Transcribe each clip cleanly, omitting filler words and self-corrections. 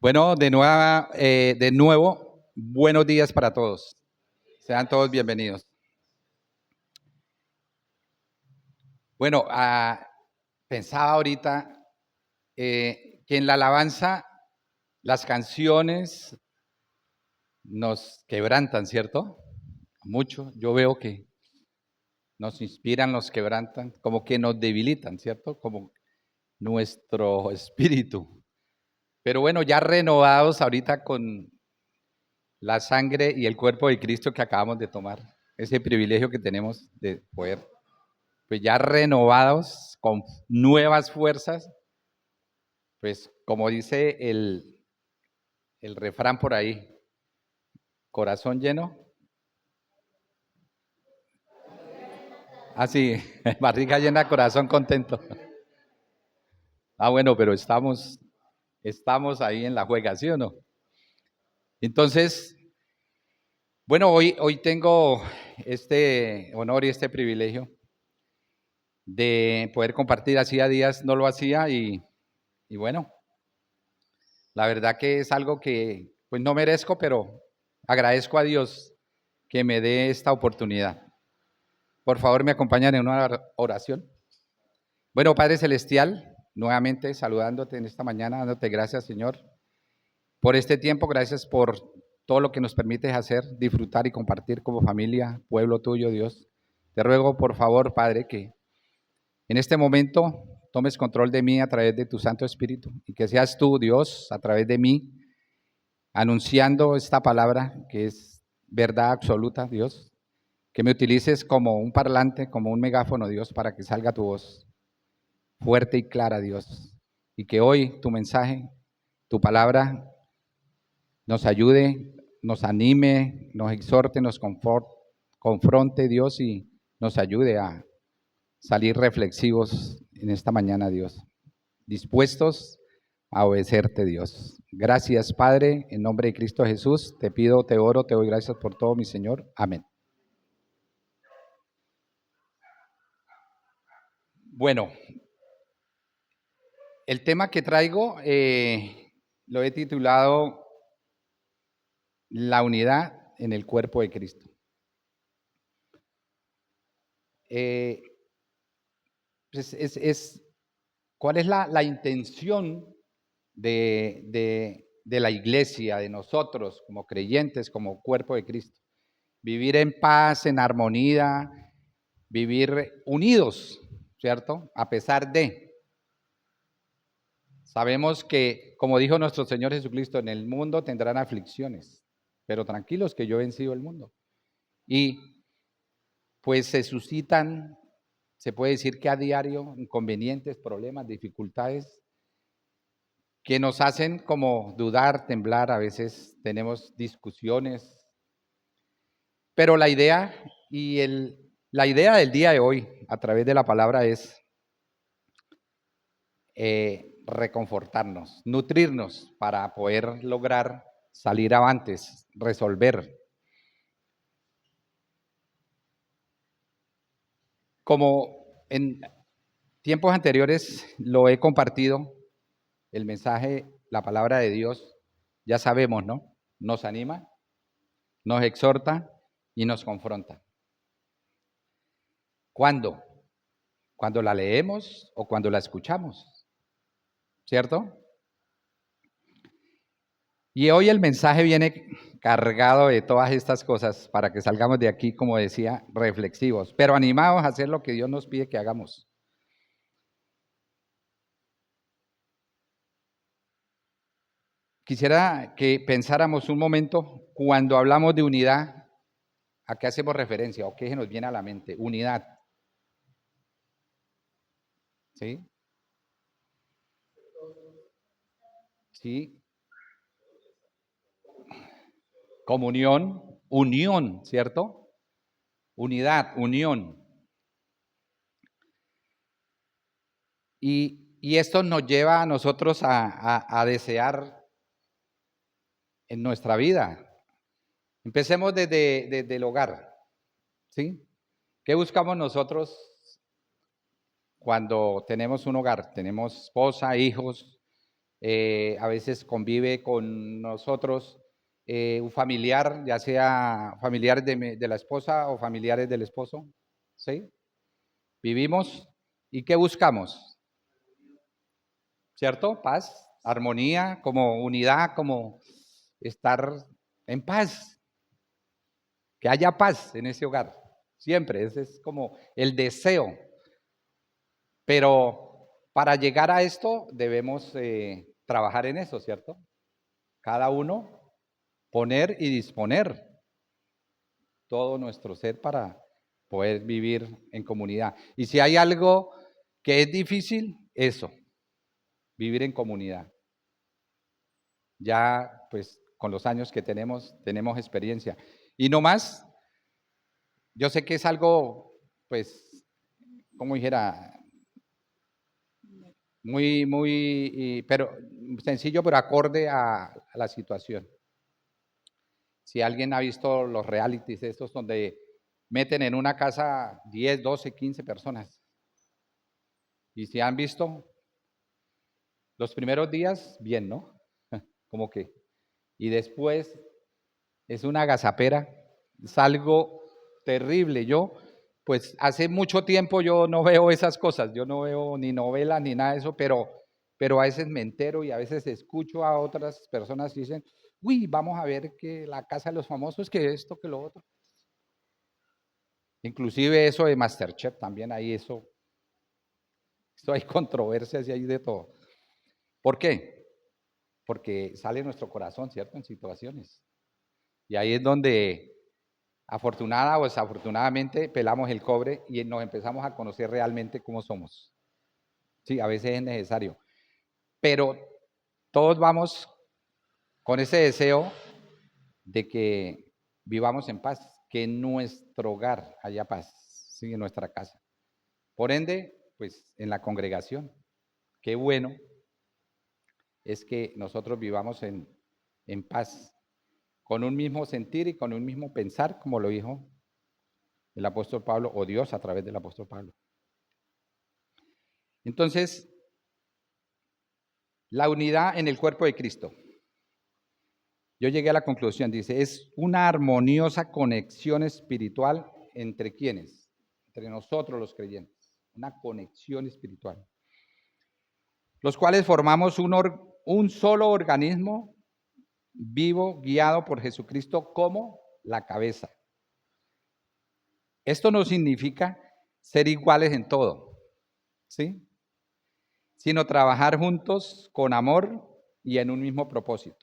Bueno, de nuevo, buenos días para todos. Sean todos bienvenidos. Bueno, pensaba ahorita que en la alabanza las canciones nos quebrantan, ¿cierto? Mucho. Yo veo que nos inspiran, nos quebrantan, como que nos debilitan, ¿cierto? Como nuestro espíritu. Pero bueno, ya renovados ahorita con la sangre y el cuerpo de Cristo que acabamos de tomar, ese privilegio que tenemos de poder, pues ya renovados con nuevas fuerzas, pues como dice el refrán por ahí, corazón lleno, así, barriga llena, corazón contento. Bueno, pero estamos ahí en la juega, ¿sí o no? Entonces, bueno, hoy tengo este honor y este privilegio de poder compartir. Hacía días no lo hacía y bueno, la verdad que es algo que pues no merezco, pero agradezco a Dios que me dé esta oportunidad. Por favor, me acompañan en una oración. Bueno, Padre Celestial, nuevamente saludándote en esta mañana, dándote gracias, Señor, por este tiempo, gracias por todo lo que nos permites hacer, disfrutar y compartir como familia, pueblo tuyo, Dios. Te ruego, por favor, Padre, que en este momento tomes control de mí a través de tu Santo Espíritu y que seas tú, Dios, a través de mí, anunciando esta palabra que es verdad absoluta, Dios, que me utilices como un parlante, como un megáfono, Dios, para que salga tu voz fuerte y clara, Dios, y que hoy tu mensaje, tu palabra, nos ayude, nos anime, nos exhorte, nos confronte, Dios, y nos ayude a salir reflexivos en esta mañana, Dios, dispuestos a obedecerte, Dios. Gracias, Padre, en nombre de Cristo Jesús, te pido, te oro, te doy gracias por todo, mi Señor. Amén. Bueno, el tema que traigo lo he titulado La unidad en el cuerpo de Cristo. Eh, ¿Cuál es la intención de la iglesia, de nosotros como creyentes, como cuerpo de Cristo? Vivir en paz, en armonía, vivir unidos, ¿cierto? A pesar de, sabemos que, como dijo nuestro Señor Jesucristo, en el mundo tendrán aflicciones, pero tranquilos que yo he vencido el mundo. Y pues se suscitan, se puede decir que a diario, inconvenientes, problemas, dificultades, que nos hacen como dudar, temblar, a veces tenemos discusiones, pero la idea la idea del día de hoy, a través de la palabra, es reconfortarnos, nutrirnos para poder lograr salir avantes, resolver. Como en tiempos anteriores lo he compartido, el mensaje, la palabra de Dios, ya sabemos, ¿no? Nos anima, nos exhorta y nos confronta. ¿Cuándo? Cuando la leemos o cuando la escuchamos, ¿cierto? Y hoy el mensaje viene cargado de todas estas cosas para que salgamos de aquí, como decía, reflexivos, pero animados a hacer lo que Dios nos pide que hagamos. Quisiera que pensáramos un momento cuando hablamos de unidad, ¿a qué hacemos referencia o qué se nos viene a la mente? Unidad. ¿Sí? Sí. Comunión, unión, ¿cierto? Unidad, unión. Y esto nos lleva a nosotros a desear en nuestra vida. Empecemos desde el hogar, ¿sí? ¿Qué buscamos nosotros cuando tenemos un hogar? Tenemos esposa, hijos, A veces convive con nosotros un familiar, ya sea familiares de la esposa o familiares del esposo, ¿sí? Vivimos y ¿qué buscamos? ¿Cierto? Paz, armonía, como unidad, como estar en paz, que haya paz en ese hogar, siempre, ese es como el deseo. Pero para llegar a esto debemos trabajar en eso, ¿cierto? Cada uno poner y disponer todo nuestro ser para poder vivir en comunidad. Y si hay algo que es difícil, eso, vivir en comunidad. Ya, pues, con los años que tenemos experiencia. Y no más, yo sé que es algo, pues, como dijera, pero sencillo, pero acorde a la situación. Si alguien ha visto los realities estos donde meten en una casa 10, 12, 15 personas. Y si han visto los primeros días, bien, ¿no? Como que. Y después es una agazapera, es algo terrible. Yo, pues hace mucho tiempo yo no veo esas cosas, yo no veo ni novelas ni nada de eso, pero a veces me entero y a veces escucho a otras personas que dicen, uy, vamos a ver que la casa de los famosos, que esto, que lo otro. Inclusive eso de MasterChef también hay eso hay controversias y hay de todo. ¿Por qué? Porque sale nuestro corazón, ¿cierto? En situaciones. Y ahí es donde afortunada o desafortunadamente pelamos el cobre y nos empezamos a conocer realmente cómo somos. Sí, a veces es necesario. Pero todos vamos con ese deseo de que vivamos en paz, que en nuestro hogar haya paz, sí, en nuestra casa. Por ende, pues en la congregación. Qué bueno es que nosotros vivamos en paz, con un mismo sentir y con un mismo pensar, como lo dijo el apóstol Pablo, o Dios a través del apóstol Pablo. Entonces, la unidad en el cuerpo de Cristo. Yo llegué a la conclusión, dice, es una armoniosa conexión espiritual entre quienes, entre nosotros los creyentes, una conexión espiritual, los cuales formamos un solo organismo vivo, guiado por Jesucristo como la cabeza. Esto no significa ser iguales en todo, ¿sí? Sino trabajar juntos con amor y en un mismo propósito.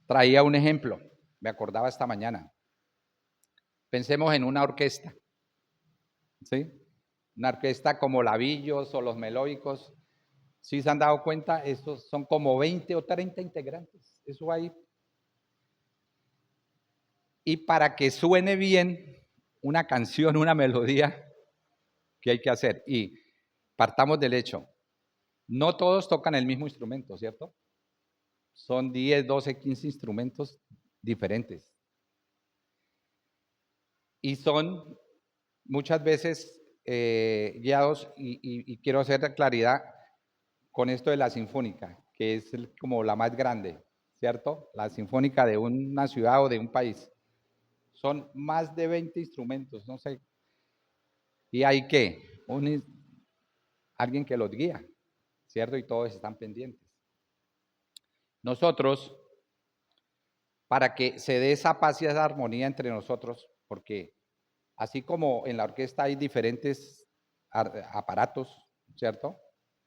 Traía un ejemplo, me acordaba esta mañana. Pensemos en una orquesta, ¿sí? Una orquesta como Lavillos o los Melódicos. Si se han dado cuenta, estos son como 20 o 30 integrantes. Eso hay. Y para que suene bien una canción, una melodía, ¿qué hay que hacer? Y partamos del hecho. No todos tocan el mismo instrumento, ¿cierto? Son 10, 12, 15 instrumentos diferentes. Y son muchas veces guiados, y quiero hacer claridad con esto de la sinfónica, que es como la más grande, ¿cierto? La sinfónica de una ciudad o de un país. Son más de 20 instrumentos, no sé. Y hay que, alguien que los guía, ¿cierto? Y todos están pendientes. Nosotros, para que se dé esa paz y esa armonía entre nosotros, porque así como en la orquesta hay diferentes aparatos, ¿cierto?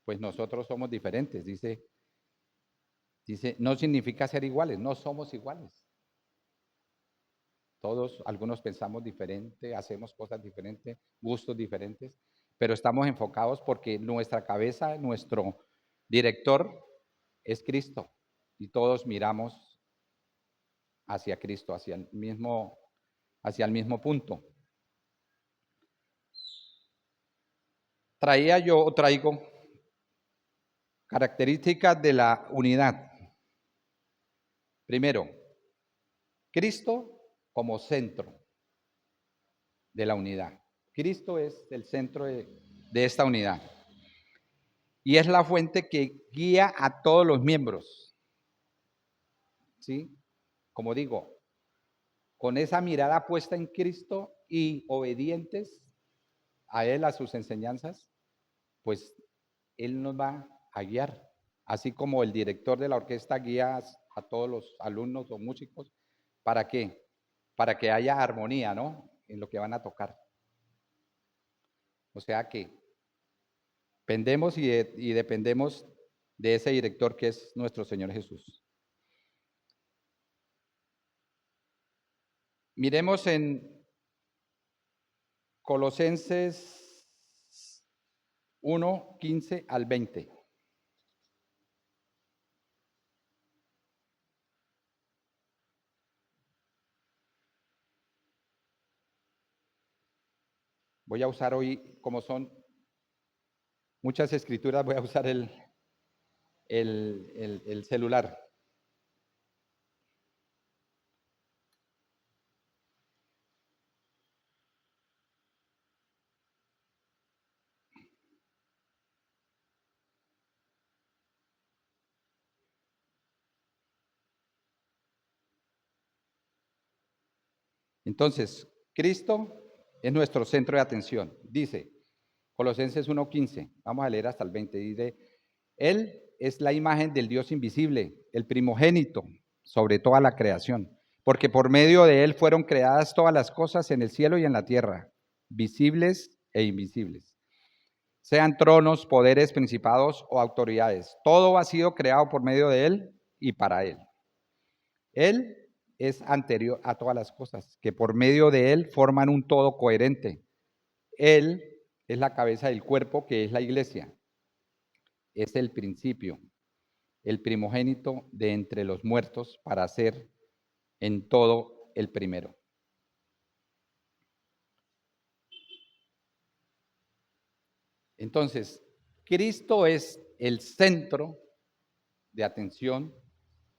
Pues nosotros somos diferentes, dice, no significa ser iguales, no somos iguales. Todos, algunos pensamos diferente, hacemos cosas diferentes, gustos diferentes, pero estamos enfocados porque nuestra cabeza, nuestro director es Cristo y todos miramos hacia Cristo, hacia el mismo punto. Traigo características de la unidad. Primero, Cristo como centro de la unidad. Cristo es el centro de esta unidad. y es la fuente que guía a todos los miembros. ¿Sí? Como digo, con esa mirada puesta en Cristo y obedientes a Él, a sus enseñanzas, pues Él nos va a guiar. Así como el director de la orquesta guía a todos los alumnos o músicos. ¿Para qué? Para que haya armonía, ¿no? En lo que van a tocar. O sea que pendemos y dependemos de ese director que es nuestro Señor Jesús. Miremos en Colosenses 1, 15 al 20. Voy a usar hoy, como son muchas escrituras, voy a usar el celular. Entonces, Cristo es nuestro centro de atención. Dice, Colosenses 1:15, vamos a leer hasta el 20, dice, Él es la imagen del Dios invisible, el primogénito sobre toda la creación, porque por medio de Él fueron creadas todas las cosas en el cielo y en la tierra, visibles e invisibles. Sean tronos, poderes, principados o autoridades. Todo ha sido creado por medio de Él y para Él. Él es anterior a todas las cosas, que por medio de Él forman un todo coherente. Él es la cabeza del cuerpo, que es la iglesia. Es el principio, el primogénito de entre los muertos, para ser en todo el primero. Entonces, Cristo es el centro de atención,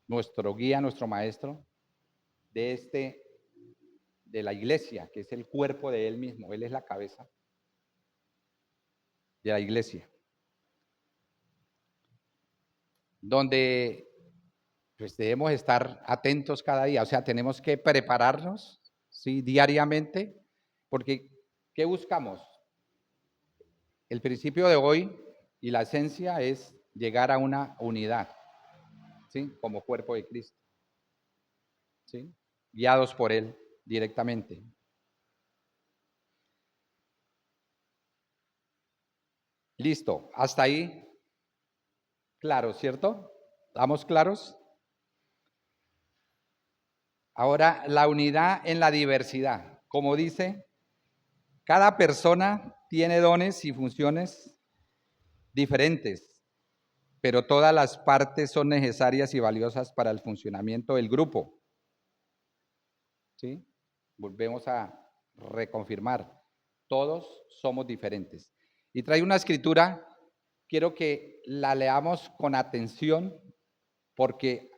nuestro guía, nuestro maestro, de la iglesia, que es el cuerpo de Él mismo. Él es la cabeza de la iglesia. Donde pues debemos estar atentos cada día, o sea, tenemos que prepararnos, ¿sí? Diariamente, porque ¿qué buscamos? El principio de hoy y la esencia es llegar a una unidad, ¿sí? Como cuerpo de Cristo, ¿sí? Guiados por Él directamente. Listo, hasta ahí, claro, ¿cierto? ¿Estamos claros? Ahora, la unidad en la diversidad. Como dice, cada persona tiene dones y funciones diferentes, pero todas las partes son necesarias y valiosas para el funcionamiento del grupo. ¿Sí? Volvemos a reconfirmar, todos somos diferentes. Y trae una escritura, quiero que la leamos con atención, porque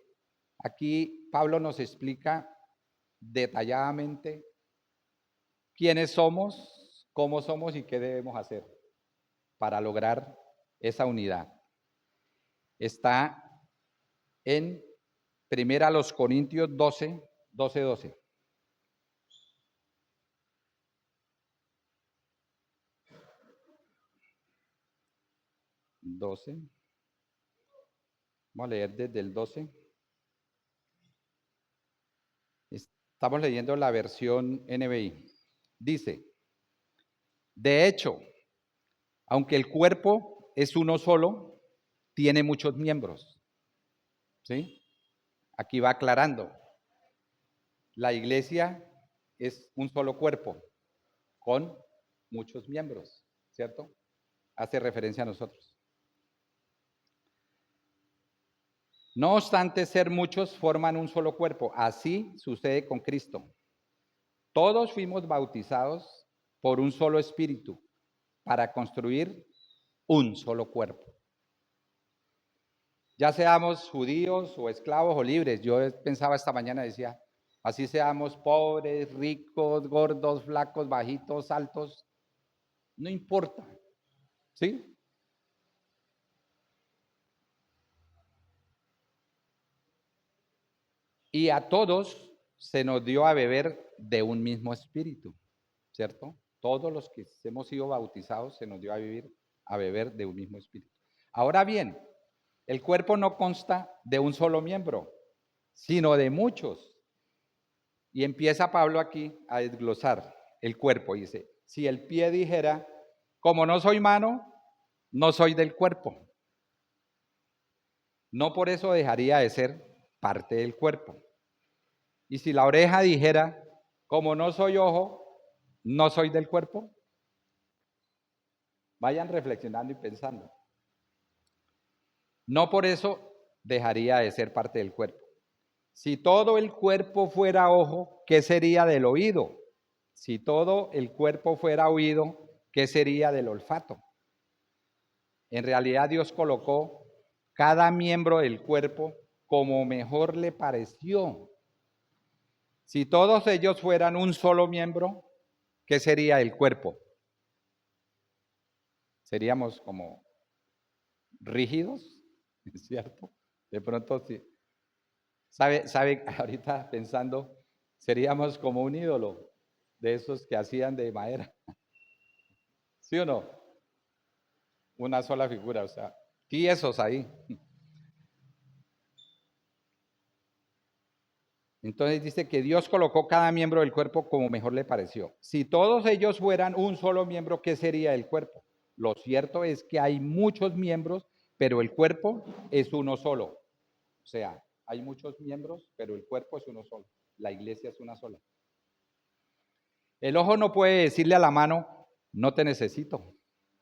aquí Pablo nos explica detalladamente quiénes somos, cómo somos y qué debemos hacer para lograr esa unidad. Está en 1 Corintios 12, 12. 12. Vamos a leer desde el 12. Estamos leyendo la versión NBI. Dice, de hecho, aunque el cuerpo es uno solo, tiene muchos miembros. ¿Sí? Aquí va aclarando. La iglesia es un solo cuerpo con muchos miembros, ¿cierto? Hace referencia a nosotros. No obstante ser muchos, forman un solo cuerpo. Así sucede con Cristo. Todos fuimos bautizados por un solo espíritu para construir un solo cuerpo. Ya seamos judíos o esclavos o libres. Yo pensaba esta mañana, decía, así seamos pobres, ricos, gordos, flacos, bajitos, altos, no importa, ¿sí? Y a todos se nos dio a beber de un mismo espíritu, ¿cierto? Todos los que hemos sido bautizados se nos dio a beber de un mismo espíritu. Ahora bien, el cuerpo no consta de un solo miembro, sino de muchos. Y empieza Pablo aquí a desglosar el cuerpo. Dice, si el pie dijera, como no soy mano, no soy del cuerpo. No por eso dejaría de ser parte del cuerpo. Y si la oreja dijera, como no soy ojo, no soy del cuerpo. Vayan reflexionando y pensando. No por eso dejaría de ser parte del cuerpo. Si todo el cuerpo fuera ojo, ¿qué sería del oído? Si todo el cuerpo fuera oído, ¿qué sería del olfato? En realidad Dios colocó cada miembro del cuerpo como mejor le pareció. Si todos ellos fueran un solo miembro, ¿qué sería el cuerpo? Seríamos como rígidos, ¿cierto? De pronto, sí. ¿Sabe? Ahorita pensando, seríamos como un ídolo de esos que hacían de madera. ¿Sí o no? Una sola figura, o sea, tiesos ahí. Entonces dice que Dios colocó cada miembro del cuerpo como mejor le pareció. Si todos ellos fueran un solo miembro, ¿qué sería el cuerpo? Lo cierto es que hay muchos miembros, pero el cuerpo es uno solo. O sea, hay muchos miembros, pero el cuerpo es uno solo. La iglesia es una sola. El ojo no puede decirle a la mano, no te necesito,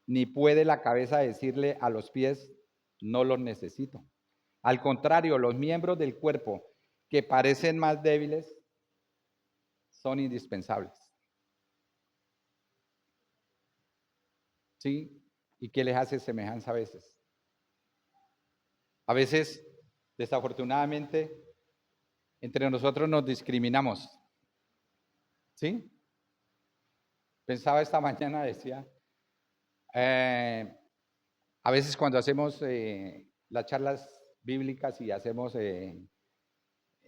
ni puede la cabeza decirle a los pies, no los necesito. Al contrario, los miembros del cuerpo que parecen más débiles son indispensables. ¿Sí? ¿Y qué les hace semejanza a veces? A veces, desafortunadamente, entre nosotros nos discriminamos. ¿Sí? Pensaba esta mañana, decía, a veces cuando hacemos las charlas bíblicas y hacemos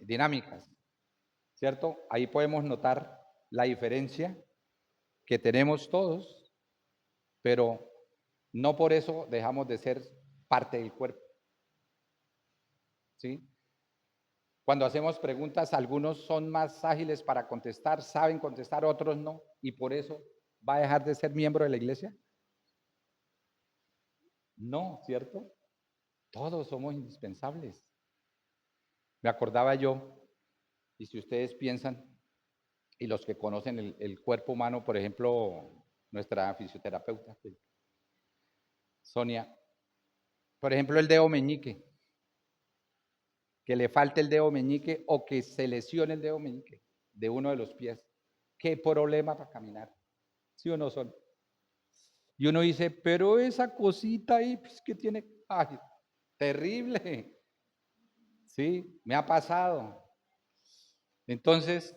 dinámicas, ¿cierto? Ahí podemos notar la diferencia que tenemos todos, pero no por eso dejamos de ser parte del cuerpo, ¿sí? Cuando hacemos preguntas, algunos son más ágiles para contestar, saben contestar, otros no, y por eso va a dejar de ser miembro de la iglesia. No, ¿cierto? Todos somos indispensables. Me acordaba yo, y si ustedes piensan, y los que conocen el cuerpo humano, por ejemplo, nuestra fisioterapeuta, Sonia, por ejemplo, el dedo meñique, que le falte el dedo meñique o que se lesione el dedo meñique de uno de los pies. ¿Qué problema para caminar? ¿Sí o no son? Y uno dice, pero esa cosita ahí, pues, que tiene, ay, terrible. Sí, me ha pasado. Entonces,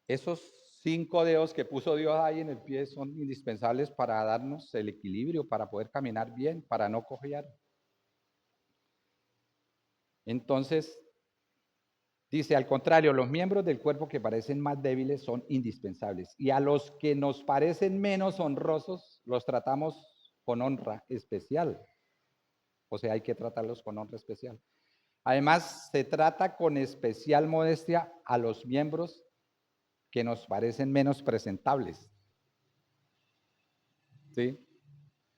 esos 5 dedos que puso Dios ahí en el pie son indispensables para darnos el equilibrio, para poder caminar bien, para no cojear. Entonces, dice, al contrario, los miembros del cuerpo que parecen más débiles son indispensables. Y a los que nos parecen menos honrosos, los tratamos con honra especial. O sea, hay que tratarlos con honra especial. Además, se trata con especial modestia a los miembros que nos parecen menos presentables. ¿Sí?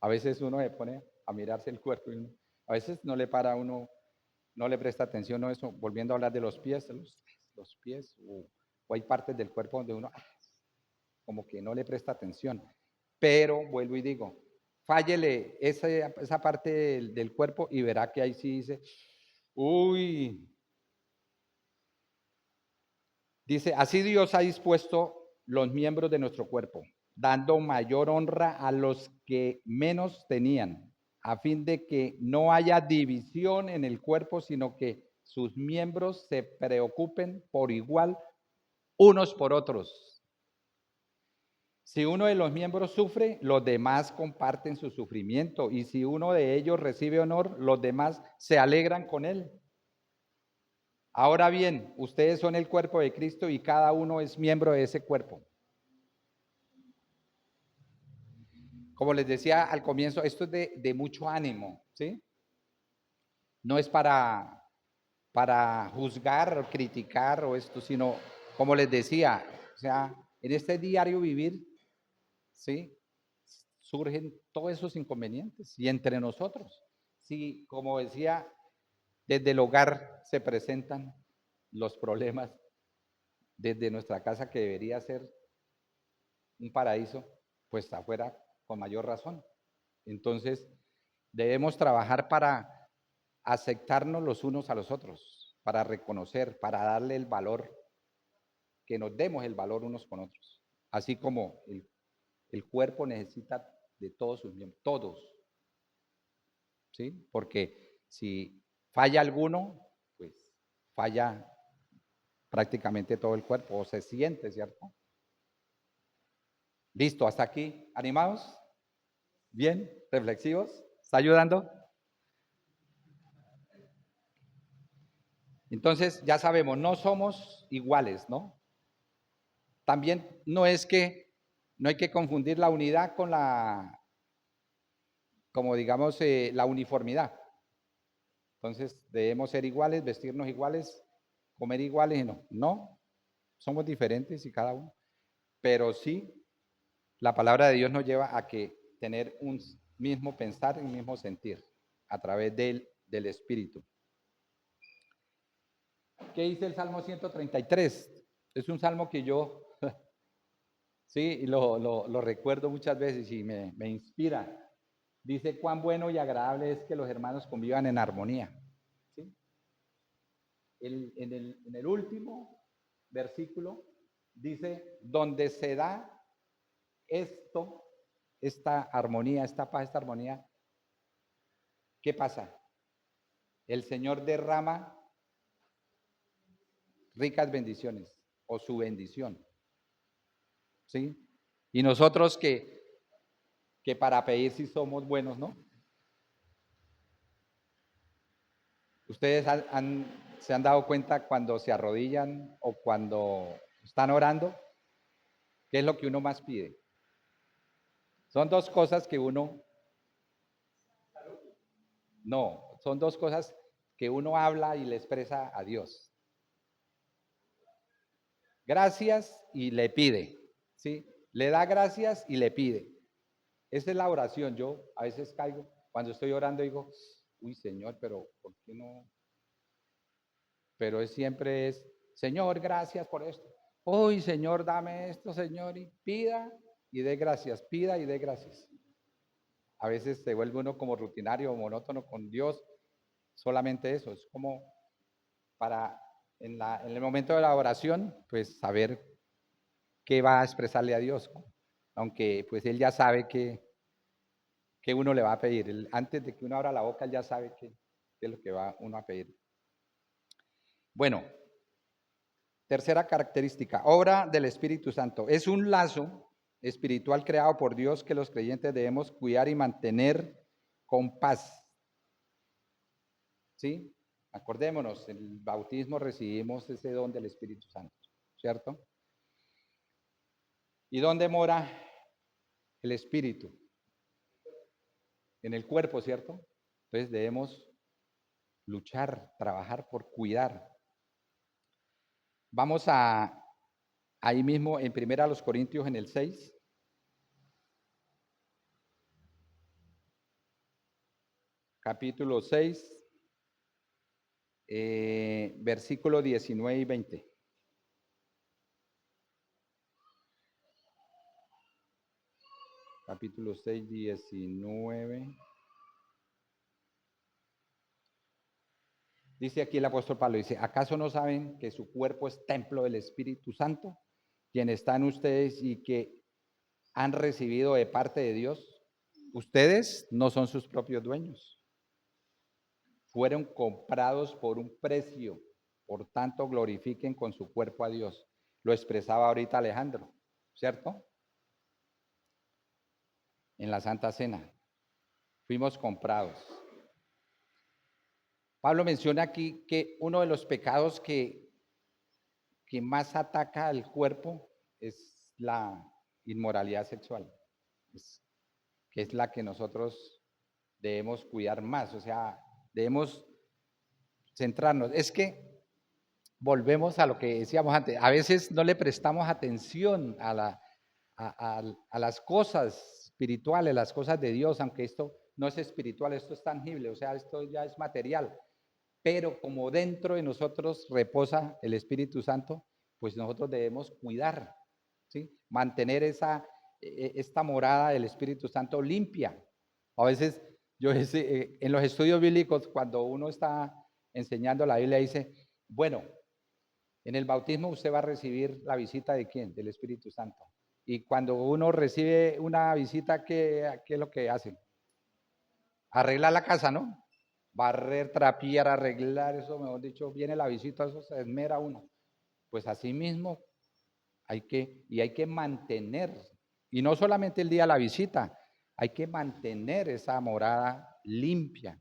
A veces uno se pone a mirarse el cuerpo y a veces no le para a uno, no le presta atención a eso. Volviendo a hablar de los pies, los pies, o hay partes del cuerpo donde uno como que no le presta atención. Pero vuelvo y digo, fállele esa parte del cuerpo y verá que ahí sí dice, uy, dice, así Dios ha dispuesto los miembros de nuestro cuerpo, dando mayor honra a los que menos tenían, a fin de que no haya división en el cuerpo, sino que sus miembros se preocupen por igual unos por otros. Si uno de los miembros sufre, los demás comparten su sufrimiento, y si uno de ellos recibe honor, los demás se alegran con él. Ahora bien, ustedes son el cuerpo de Cristo y cada uno es miembro de ese cuerpo. Como les decía al comienzo, esto es de mucho ánimo, ¿sí? No es para juzgar o criticar o esto, sino, como les decía, o sea, en este diario vivir, ¿sí? Surgen todos esos inconvenientes y entre nosotros. Sí, como decía, desde el hogar se presentan los problemas, desde nuestra casa que debería ser un paraíso, pues afuera con mayor razón. Entonces, debemos trabajar para aceptarnos los unos a los otros, para reconocer, para darle el valor, que nos demos el valor unos con otros. Así como el cuerpo necesita de todos sus miembros, todos, ¿sí? Porque si falla alguno, pues falla prácticamente todo el cuerpo, o se siente, ¿cierto? Listo, hasta aquí. ¿Animados? ¿Bien? ¿Reflexivos? ¿Está ayudando? Entonces, ya sabemos, no somos iguales, ¿no? También no hay que confundir la unidad con como digamos, la uniformidad. Entonces, debemos ser iguales, vestirnos iguales, comer iguales, no, somos diferentes y cada uno. Pero sí, la palabra de Dios nos lleva a que tener un mismo pensar y un mismo sentir a través del Espíritu. ¿Qué dice el Salmo 133? Es un salmo que yo, sí, lo recuerdo muchas veces y me inspira. Dice, cuán bueno y agradable es que los hermanos convivan en armonía. ¿Sí? En el último versículo dice, donde se da esto, esta armonía, esta paz, esta armonía, ¿qué pasa? El Señor derrama ricas bendiciones o su bendición. ¿Sí? Y nosotros que para pedir si somos buenos, ¿no? Ustedes se han dado cuenta cuando se arrodillan o cuando están orando, ¿qué es lo que uno más pide? Son dos cosas que uno, no, son dos cosas que uno habla y le expresa a Dios. Gracias y le pide, ¿sí? Le da gracias y le pide. Esa es la oración. Yo a veces caigo, cuando estoy orando digo, uy Señor, pero ¿por qué no? Pero siempre es, Señor, gracias por esto. Uy Señor, dame esto, Señor, y pida y dé gracias, pida y dé gracias. A veces se vuelve uno como rutinario o monótono con Dios, solamente eso, es como para en el momento de la oración, pues saber qué va a expresarle a Dios, aunque pues Él ya sabe que uno le va a pedir. Antes de que uno abra la boca, Él ya sabe qué es lo que va uno a pedir. Bueno, tercera característica, obra del Espíritu Santo. Es un lazo espiritual creado por Dios que los creyentes debemos cuidar y mantener con paz. ¿Sí? Acordémonos, en el bautismo recibimos ese don del Espíritu Santo, ¿cierto? ¿Y dónde mora el Espíritu? En el cuerpo, ¿cierto? Entonces debemos luchar, trabajar por cuidar. Vamos ahí mismo en 1 Corintios en el 6. Capítulo 6, versículo 19 y 20. Capítulo 6, 19. Dice aquí el apóstol Pablo, dice, ¿acaso no saben que su cuerpo es templo del Espíritu Santo, quien está en ustedes y que han recibido de parte de Dios? Ustedes no son sus propios dueños. Fueron comprados por un precio, por tanto glorifiquen con su cuerpo a Dios. Lo expresaba ahorita Alejandro, ¿cierto? En la Santa Cena. Fuimos comprados. Pablo menciona aquí que uno de los pecados que más ataca al cuerpo es la inmoralidad sexual, es- que es la que nosotros debemos cuidar más, o sea, debemos centrarnos. Es que volvemos a lo que decíamos antes, a veces no le prestamos atención a las cosas espirituales, las cosas de Dios, aunque esto no es espiritual, esto es tangible, o sea, esto ya es material, pero como dentro de nosotros reposa el Espíritu Santo, pues nosotros debemos cuidar, ¿sí? Mantener esta morada del Espíritu Santo limpia. A veces, en los estudios bíblicos, cuando uno está enseñando la Biblia, dice, bueno, en el bautismo usted va a recibir la visita de ¿quién? Del Espíritu Santo. Y cuando uno recibe una visita, ¿qué es lo que hace? Arreglar la casa, ¿no? Barrer, trapear, arreglar, eso, mejor dicho, viene la visita, eso se esmera uno. Pues así mismo hay que mantener, y no solamente el día de la visita, hay que mantener esa morada limpia,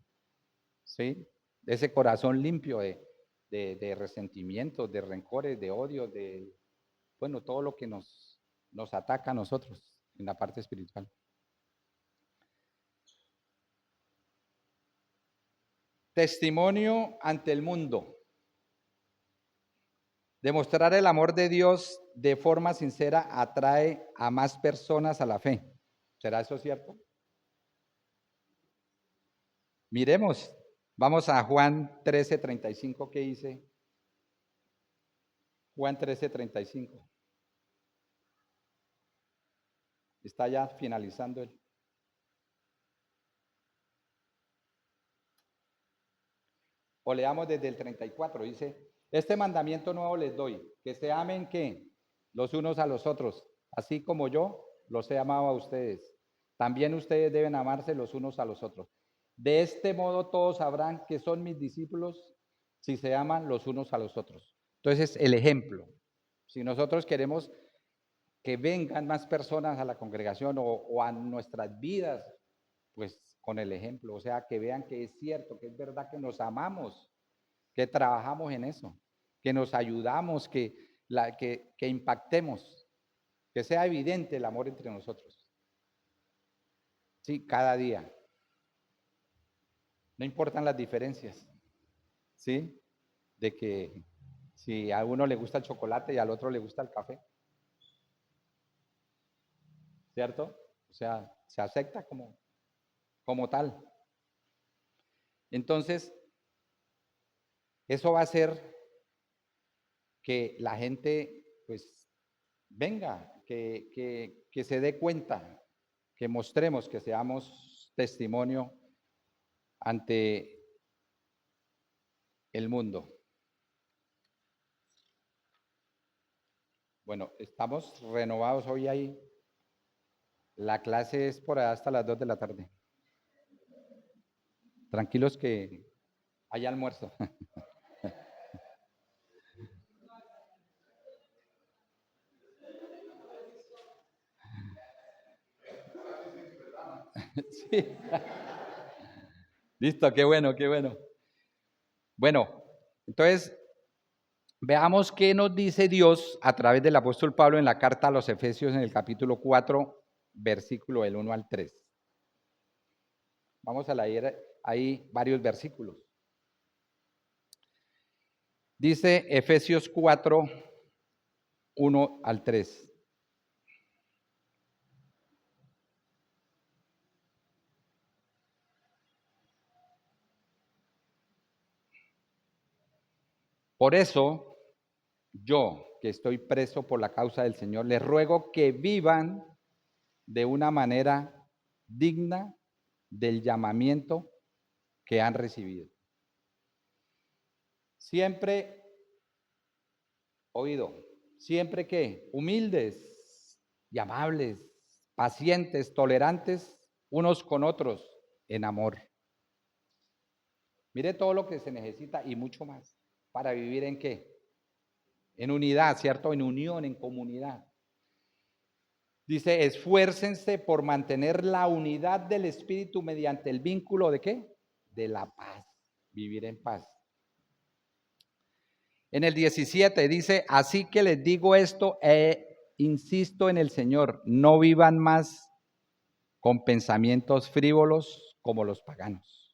¿sí? Ese corazón limpio de resentimientos, de rencores, de odio, bueno, todo lo que nos ataca a nosotros en la parte espiritual. Testimonio ante el mundo. Demostrar el amor de Dios de forma sincera atrae a más personas a la fe. ¿Será eso cierto? Miremos, vamos a Juan 13:35, ¿qué dice? Juan 13:35. Está ya finalizando el. O leamos desde el 34, dice, este mandamiento nuevo les doy, que se amen ¿qué? Los unos a los otros, así como yo los he amado a ustedes. También ustedes deben amarse los unos a los otros. De este modo todos sabrán que son mis discípulos si se aman los unos a los otros. Entonces, el ejemplo. Si nosotros queremos que vengan más personas a la congregación o a nuestras vidas, pues con el ejemplo, o sea, que vean que es cierto, que es verdad que nos amamos, que trabajamos en eso, que nos ayudamos, que impactemos, que sea evidente el amor entre nosotros. Sí, cada día. No importan las diferencias, ¿sí? De que si a uno le gusta el chocolate y al otro le gusta el café, ¿cierto? O sea, se acepta como tal. Entonces, eso va a hacer que la gente, pues, venga, que se dé cuenta, que mostremos, que seamos testimonio ante el mundo. Bueno, estamos renovados hoy ahí. La clase es por allá hasta las 2 de la tarde. Tranquilos que hay almuerzo. Sí. Listo, qué bueno, qué bueno. Bueno, entonces veamos qué nos dice Dios a través del apóstol Pablo en la carta a los Efesios en el capítulo 4, versículo del 1 al 3. Vamos a leer ahí varios versículos. Dice Efesios 4, 1 al 3. Por eso, yo, que estoy preso por la causa del Señor, les ruego que vivan de una manera digna del llamamiento que han recibido. Siempre, oído, siempre que humildes y amables, pacientes, tolerantes unos con otros en amor. Mire todo lo que se necesita y mucho más para vivir en qué? En unidad, ¿cierto? En unión, en comunidad. Dice, esfuércense por mantener la unidad del espíritu mediante el vínculo de qué? De la paz. vivir en paz. En el 17 dice, así que les digo esto insisto en el Señor, no vivan más con pensamientos frívolos como los paganos.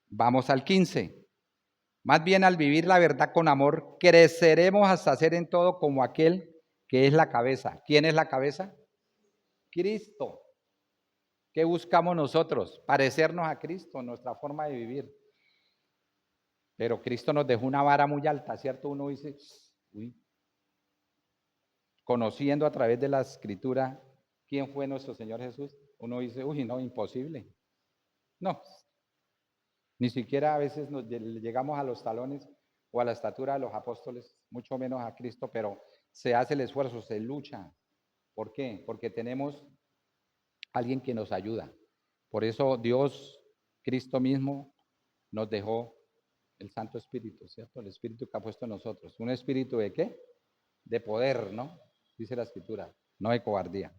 Vamos al 15. Más bien al vivir la verdad con amor, creceremos hasta ser en todo como aquel que es la cabeza. ¿Quién es la cabeza? Cristo. ¿Qué buscamos nosotros? Parecernos a Cristo, nuestra forma de vivir. Pero Cristo nos dejó una vara muy alta, ¿cierto? Uno dice, uy, conociendo a través de la Escritura quién fue nuestro Señor Jesús, uno dice, uy, no, imposible. No, ni siquiera a veces llegamos a los talones o a la estatura de los apóstoles, mucho menos a Cristo, pero se hace el esfuerzo, se lucha. ¿Por qué? Porque tenemos alguien que nos ayuda. Por eso Dios, Cristo mismo, nos dejó el Santo Espíritu, ¿cierto? El Espíritu que ha puesto en nosotros. ¿Un espíritu de qué? De poder, ¿no? Dice la Escritura, no de cobardía.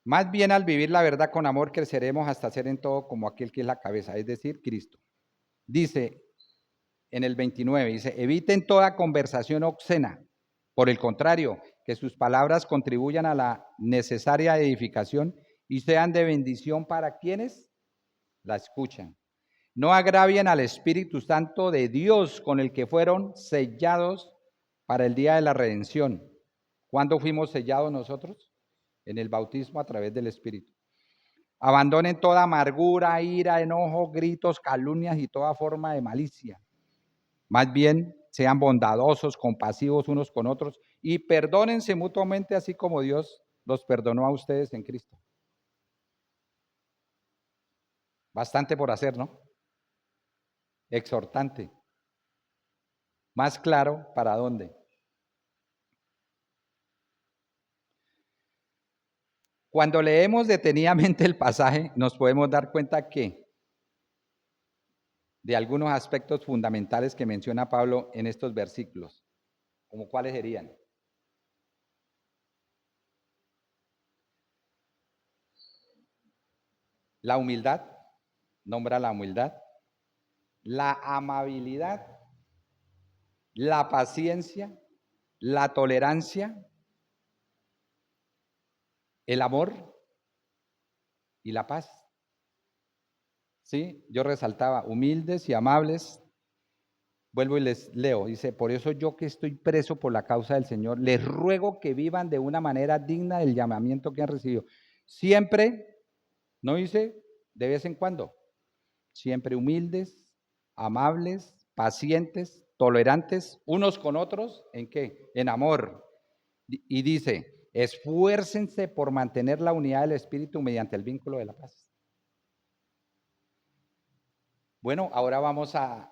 Más bien al vivir la verdad con amor creceremos hasta ser en todo como aquel que es la cabeza, es decir, Cristo. Dice en el 29, dice, eviten toda conversación obscena. Por el contrario, que sus palabras contribuyan a la necesaria edificación y sean de bendición para quienes la escuchan. No agravien al Espíritu Santo de Dios con el que fueron sellados para el día de la redención. ¿Cuándo fuimos sellados nosotros? En el bautismo a través del Espíritu. Abandonen toda amargura, ira, enojo, gritos, calumnias y toda forma de malicia. Más bien, sean bondadosos, compasivos unos con otros y perdónense mutuamente así como Dios los perdonó a ustedes en Cristo. Bastante por hacer, ¿no? Exhortante. Más claro, ¿para dónde? Cuando leemos detenidamente el pasaje, nos podemos dar cuenta que de algunos aspectos fundamentales que menciona Pablo en estos versículos, como cuáles serían. La humildad, nombra la humildad, la amabilidad, la paciencia, la tolerancia, el amor y la paz. ¿Sí? Yo resaltaba, humildes y amables. Vuelvo y les leo, dice, por eso yo que estoy preso por la causa del Señor, les ruego que vivan de una manera digna del llamamiento que han recibido. Siempre, no dice de vez en cuando, siempre humildes, amables, pacientes, tolerantes, unos con otros, ¿en qué? En amor. Y dice, esfuércense por mantener la unidad del Espíritu mediante el vínculo de la paz. Bueno, ahora vamos a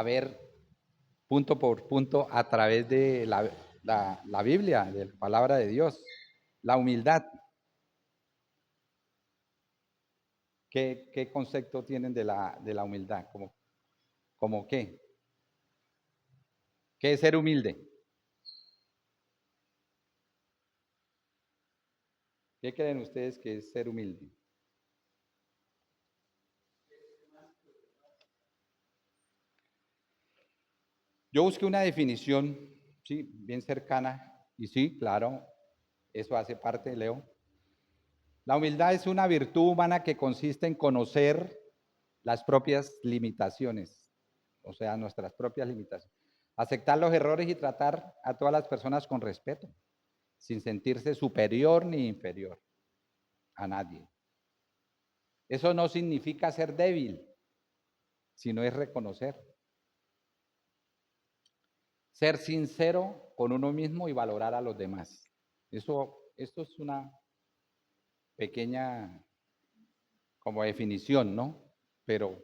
ver punto por punto a través de la Biblia, de la palabra de Dios. La humildad. ¿Qué concepto tienen de la humildad? ¿Cómo qué? ¿Qué es ser humilde? ¿Qué creen ustedes que es ser humilde? Yo busqué una definición, sí, bien cercana, y sí, claro, eso hace parte, Leo. La humildad es una virtud humana que consiste en conocer las propias limitaciones, o sea, nuestras propias limitaciones. Aceptar los errores y tratar a todas las personas con respeto, sin sentirse superior ni inferior a nadie. Eso no significa ser débil, sino es reconocer. Ser sincero con uno mismo y valorar a los demás. Esto es una pequeña como definición, ¿no? Pero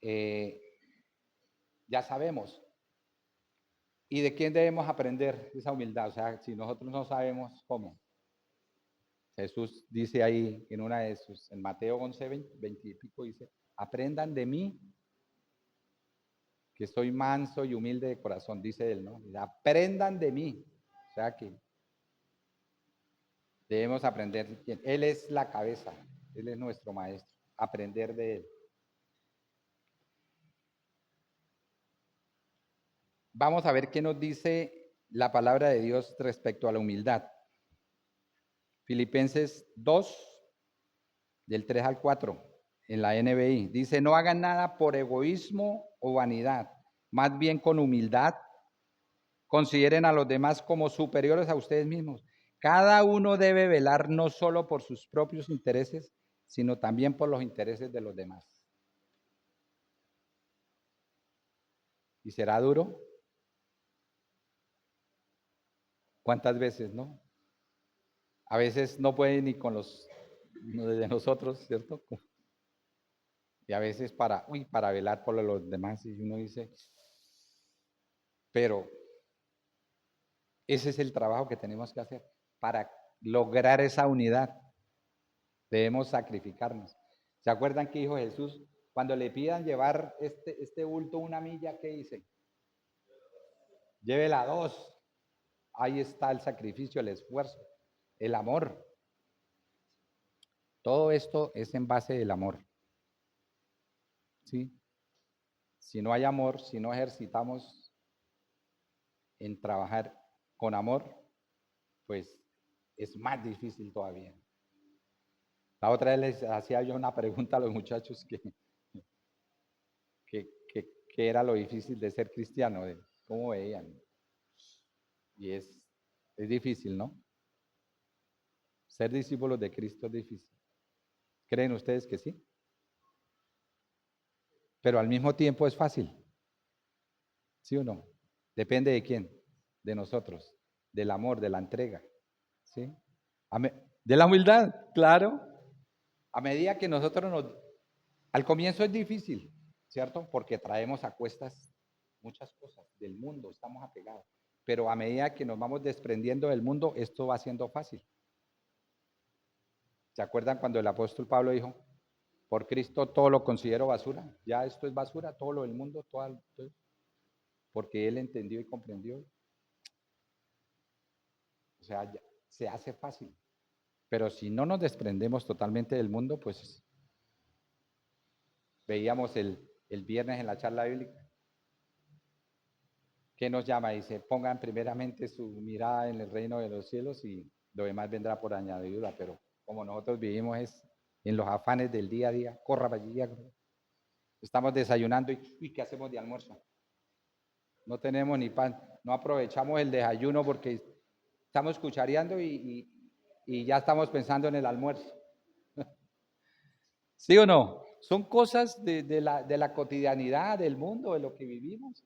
eh, ya sabemos. ¿Y de quién debemos aprender esa humildad? O sea, si nosotros no sabemos cómo. Jesús dice ahí en una de sus, en Mateo 11, 20 y pico, dice, aprendan de mí, que soy manso y humilde de corazón, dice él, ¿no? Aprendan de mí. O sea que debemos aprender quién. Él es la cabeza. Él es nuestro maestro, aprender de Él. Vamos a ver qué nos dice la palabra de Dios respecto a la humildad. Filipenses 2, del 3 al 4, en la NBI. Dice, no hagan nada por egoísmo o vanidad, más bien con humildad. Consideren a los demás como superiores a ustedes mismos. Cada uno debe velar no solo por sus propios intereses, sino también por los intereses de los demás. ¿Y será duro? ¿Cuántas veces, no? A veces no puede ni con los de nosotros, ¿cierto? Y a veces para velar por los demás, y uno dice, pero ese es el trabajo que tenemos que hacer. Para lograr esa unidad, debemos sacrificarnos. ¿Se acuerdan que dijo Jesús? Cuando le pidan llevar este bulto una milla, ¿qué dice? Llévela 2. Ahí está el sacrificio, el esfuerzo, el amor. Todo esto es en base del amor. ¿Sí? Si no hay amor, si no ejercitamos en trabajar con amor, pues es más difícil todavía. La otra vez les hacía yo una pregunta a los muchachos que era lo difícil de ser cristiano, de cómo veían. Y es difícil, ¿no? Ser discípulos de Cristo es difícil. ¿Creen ustedes que sí? Pero al mismo tiempo es fácil. ¿Sí o no? Depende de quién, de nosotros, del amor, de la entrega. ¿Sí? De la humildad, claro. A medida que nosotros nos... Al comienzo es difícil, ¿cierto? Porque traemos a cuestas muchas cosas del mundo, estamos apegados. Pero a medida que nos vamos desprendiendo del mundo, esto va siendo fácil. ¿Se acuerdan cuando el apóstol Pablo dijo, por Cristo todo lo considero basura? Ya esto es basura, todo lo del mundo, todo, porque él entendió y comprendió. O sea, se hace fácil. Pero si no nos desprendemos totalmente del mundo, pues veíamos el viernes en la charla bíblica, que nos llama, dice, pongan primeramente su mirada en el reino de los cielos y lo demás vendrá por añadidura, pero como nosotros vivimos es en los afanes del día a día, corra para allí, estamos desayunando y ¿qué hacemos de almuerzo? No tenemos ni pan, no aprovechamos el desayuno porque estamos cuchareando y ya estamos pensando en el almuerzo. ¿Sí o no? Son cosas de la cotidianidad, del mundo, de lo que vivimos.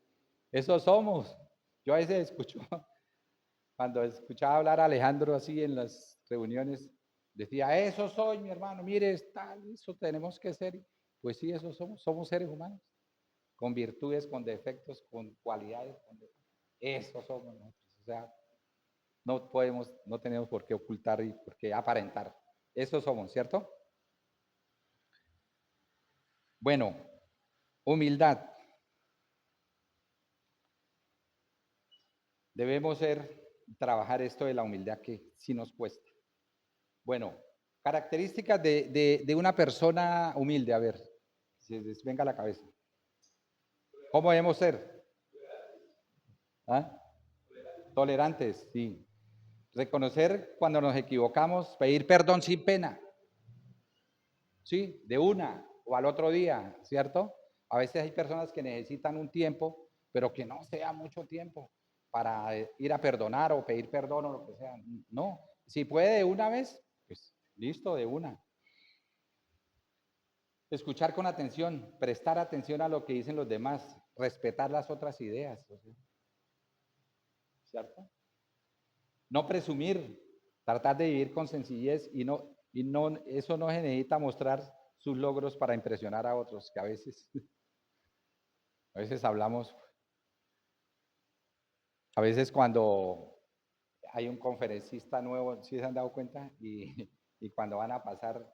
Eso somos. Yo a veces escucho, cuando escuchaba hablar a Alejandro así en las reuniones, decía, eso soy mi hermano, mire, eso tenemos que ser. Pues sí, eso somos seres humanos, con virtudes, con defectos, con cualidades, eso somos nosotros. O sea, no tenemos por qué ocultar y por qué aparentar. Eso somos, ¿cierto? Bueno, humildad. Debemos trabajar esto de la humildad que sí nos cuesta. Bueno, características de una persona humilde, a ver, si les venga a la cabeza. ¿Cómo debemos ser? ¿Ah? Tolerantes, sí. Reconocer cuando nos equivocamos, pedir perdón sin pena. Sí, de una o al otro día, ¿cierto? A veces hay personas que necesitan un tiempo, pero que no sea mucho tiempo para ir a perdonar o pedir perdón o lo que sea. No, si puede de una vez, pues listo, de una. Escuchar con atención, prestar atención a lo que dicen los demás, respetar las otras ideas, ¿cierto? No presumir, tratar de vivir con sencillez y no, eso no se necesita mostrar sus logros para impresionar a otros, que a veces hablamos, a veces cuando hay un conferencista nuevo, ¿sí se han dado cuenta? Y cuando van a pasar,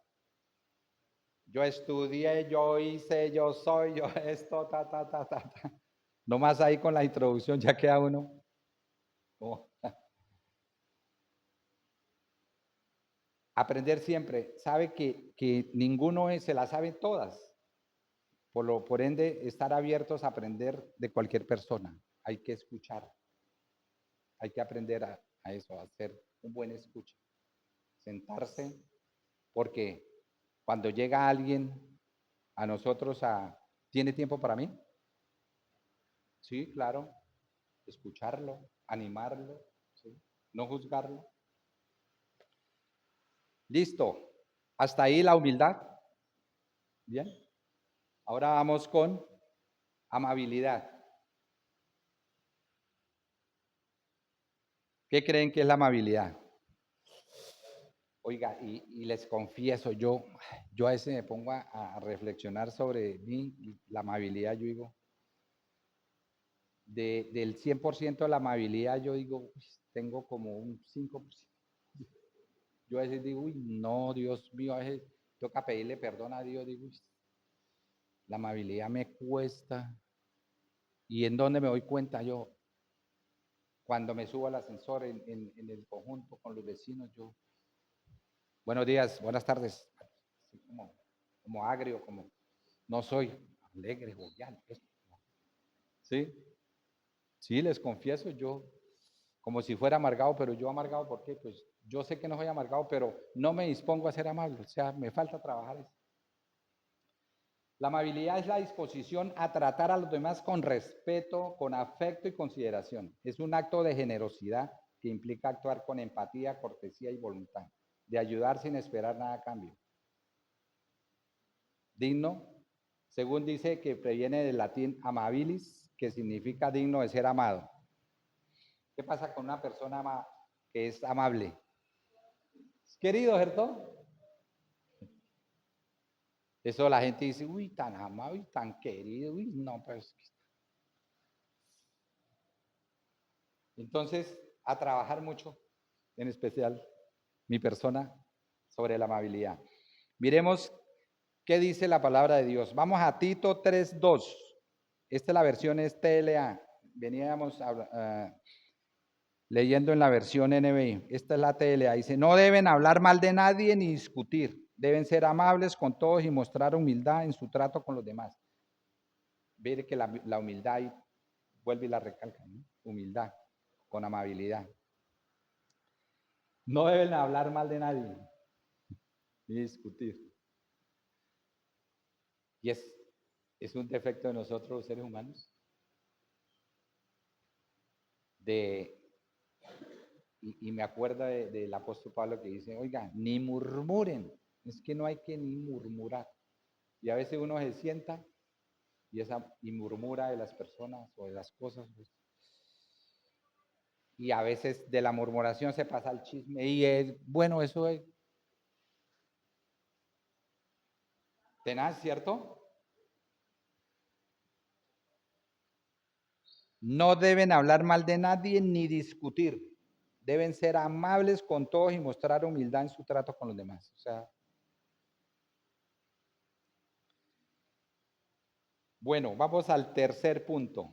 yo estudié, yo hice, yo soy, yo esto, ta. Nomás ahí con la introducción ya queda uno. Oh. aprender siempre. Sabe que ninguno se la sabe todas. Por ende, estar abiertos a aprender de cualquier persona. Hay que escuchar. Hay que aprender a eso, a ser un buen escucha. Sentarse, porque cuando llega alguien a nosotros ¿tiene tiempo para mí? Sí, claro. Escucharlo, animarlo, ¿sí? No juzgarlo. Listo. Hasta ahí la humildad. Bien. Ahora vamos con amabilidad. ¿Qué creen que es la amabilidad? Oiga, y les confieso, yo a veces me pongo a reflexionar sobre mí, la amabilidad, yo digo, del 100% de la amabilidad, yo digo, tengo como un 5%. Yo a veces digo, uy, no, Dios mío, a veces toca pedirle perdón a Dios, digo, uy, la amabilidad me cuesta. ¿Y en dónde me doy cuenta yo? Cuando me subo al ascensor en el conjunto con los vecinos, yo, buenos días, buenas tardes, así como agrio, como no soy alegre, jovial, pues. ¿Sí? Sí, les confieso, yo como si fuera amargado, pero yo amargado, ¿por qué? Pues yo sé que no soy amargado, pero no me dispongo a ser amable, o sea, me falta trabajar eso. La amabilidad es la disposición a tratar a los demás con respeto, con afecto y consideración. Es un acto de generosidad que implica actuar con empatía, cortesía y voluntad, de ayudar sin esperar nada a cambio. Digno, según dice que previene del latín amabilis, que significa digno de ser amado. ¿Qué pasa con una persona que es amable? ¿Es querido, cierto? Eso la gente dice, uy, tan amable, tan querido, uy, no, pues. Entonces, a trabajar mucho, en especial mi persona, sobre la amabilidad. Miremos qué dice la palabra de Dios. Vamos a Tito 3:2. Esta es la versión TLA. Veníamos leyendo en la versión NBI. Esta es la TLA. Dice, no deben hablar mal de nadie ni discutir. Deben ser amables con todos y mostrar humildad en su trato con los demás. Ver que la humildad, y vuelve y la recalca, ¿no? Humildad, con amabilidad. No deben hablar mal de nadie ni discutir. Y es un defecto de nosotros los seres humanos. Y me acuerdo del apóstol Pablo que dice, oiga, ni murmuren. Es que no hay que ni murmurar. Y a veces uno se sienta y murmura de las personas o de las cosas. Pues. Y a veces de la murmuración se pasa al chisme. Y es, bueno, eso es tenaz, ¿cierto? No deben hablar mal de nadie ni discutir. Deben ser amables con todos y mostrar humildad en su trato con los demás. O sea, bueno, vamos al tercer punto.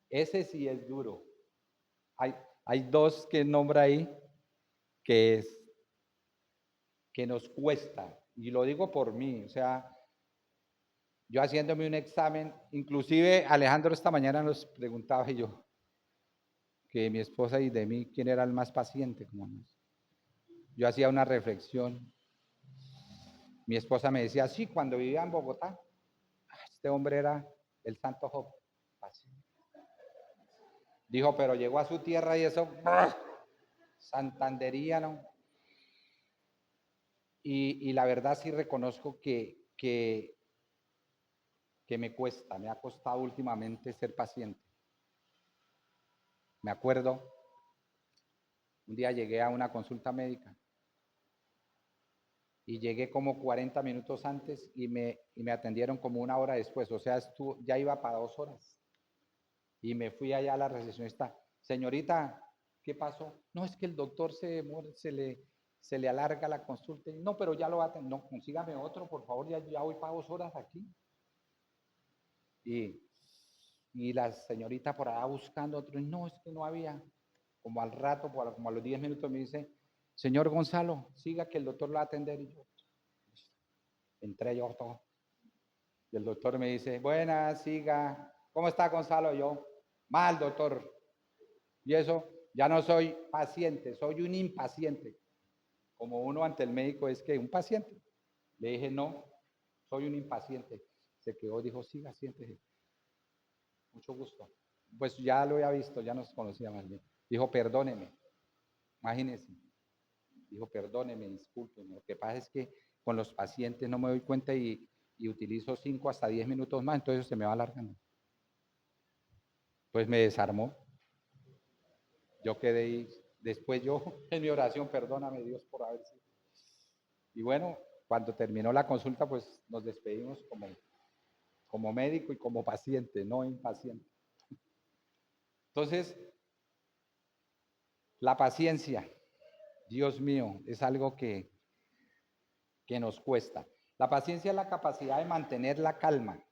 Ese sí es duro. Hay, hay dos que nombra ahí que es que nos cuesta. Y lo digo por mí. O sea, yo haciéndome un examen, inclusive Alejandro esta mañana nos preguntaba y yo, que mi esposa y de mí, quién era el más paciente. Yo hacía una reflexión. Mi esposa me decía, sí, cuando vivía en Bogotá, este hombre era el santo Job. Dijo, pero llegó a su tierra y eso, ¡brr! Santandería, ¿no? Y la verdad sí reconozco que me cuesta, me ha costado últimamente ser paciente. Me acuerdo, un día llegué a una consulta médica y llegué como 40 minutos antes y me atendieron como una hora después, o sea, ya iba para 2 horas. Y me fui allá a la recepcionista, señorita, ¿qué pasó? No, es que el doctor se demora, se le alarga la consulta. No, pero ya lo va a atender. No, consígame otro, por favor, ya voy para 2 horas aquí. Y, y la señorita por allá buscando otro, no, es que no había. Como al rato, como a los 10 minutos me dice, señor Gonzalo, siga que el doctor lo va a atender. Y yo entré yo todo. Y el doctor me dice, buenas, siga. ¿Cómo está Gonzalo? Yo, mal, doctor. Y eso, ya no soy paciente, soy un impaciente. Como uno ante el médico es que un paciente. Le dije, no, soy un impaciente. Se quedó, dijo, siga, siéntese. Mucho gusto. Pues ya lo había visto, ya nos conocía más bien. Dijo, perdóneme. Imagínense. Dijo, perdóneme, discúlpeme. Lo que pasa es que con los pacientes no me doy cuenta y utilizo 5 hasta 10 minutos más, entonces se me va alargando. Pues me desarmó. Yo quedé ahí. Después yo en mi oración, perdóname Dios por haber sido. Y bueno, cuando terminó la consulta, pues nos despedimos como médico y como paciente, no impaciente. Entonces, la paciencia, Dios mío, es algo que nos cuesta. La paciencia es la capacidad de mantener la calma,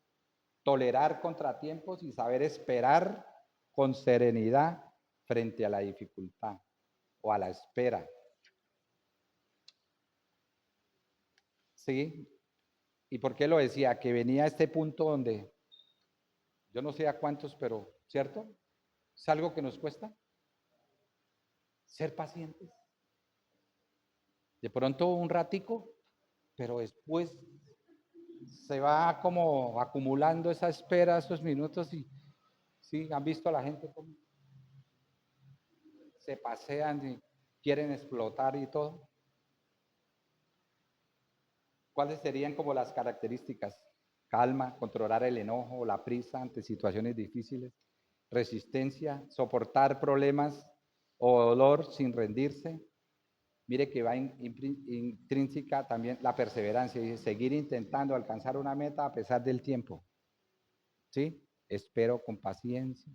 tolerar contratiempos y saber esperar con serenidad frente a la dificultad o a la espera. ¿Sí? ¿Y por qué lo decía? Que venía a este punto donde, yo no sé a cuántos, pero, ¿cierto? Es algo que nos cuesta ser pacientes. De pronto un ratico, pero después se va como acumulando esa espera, esos minutos y sí, han visto a la gente como se pasean y quieren explotar y todo. ¿Cuáles serían como las características? Calma, controlar el enojo, la prisa ante situaciones difíciles, resistencia, soportar problemas o dolor sin rendirse. Mire que va intrínseca también la perseverancia, dice, seguir intentando alcanzar una meta a pesar del tiempo. ¿Sí? Espero con paciencia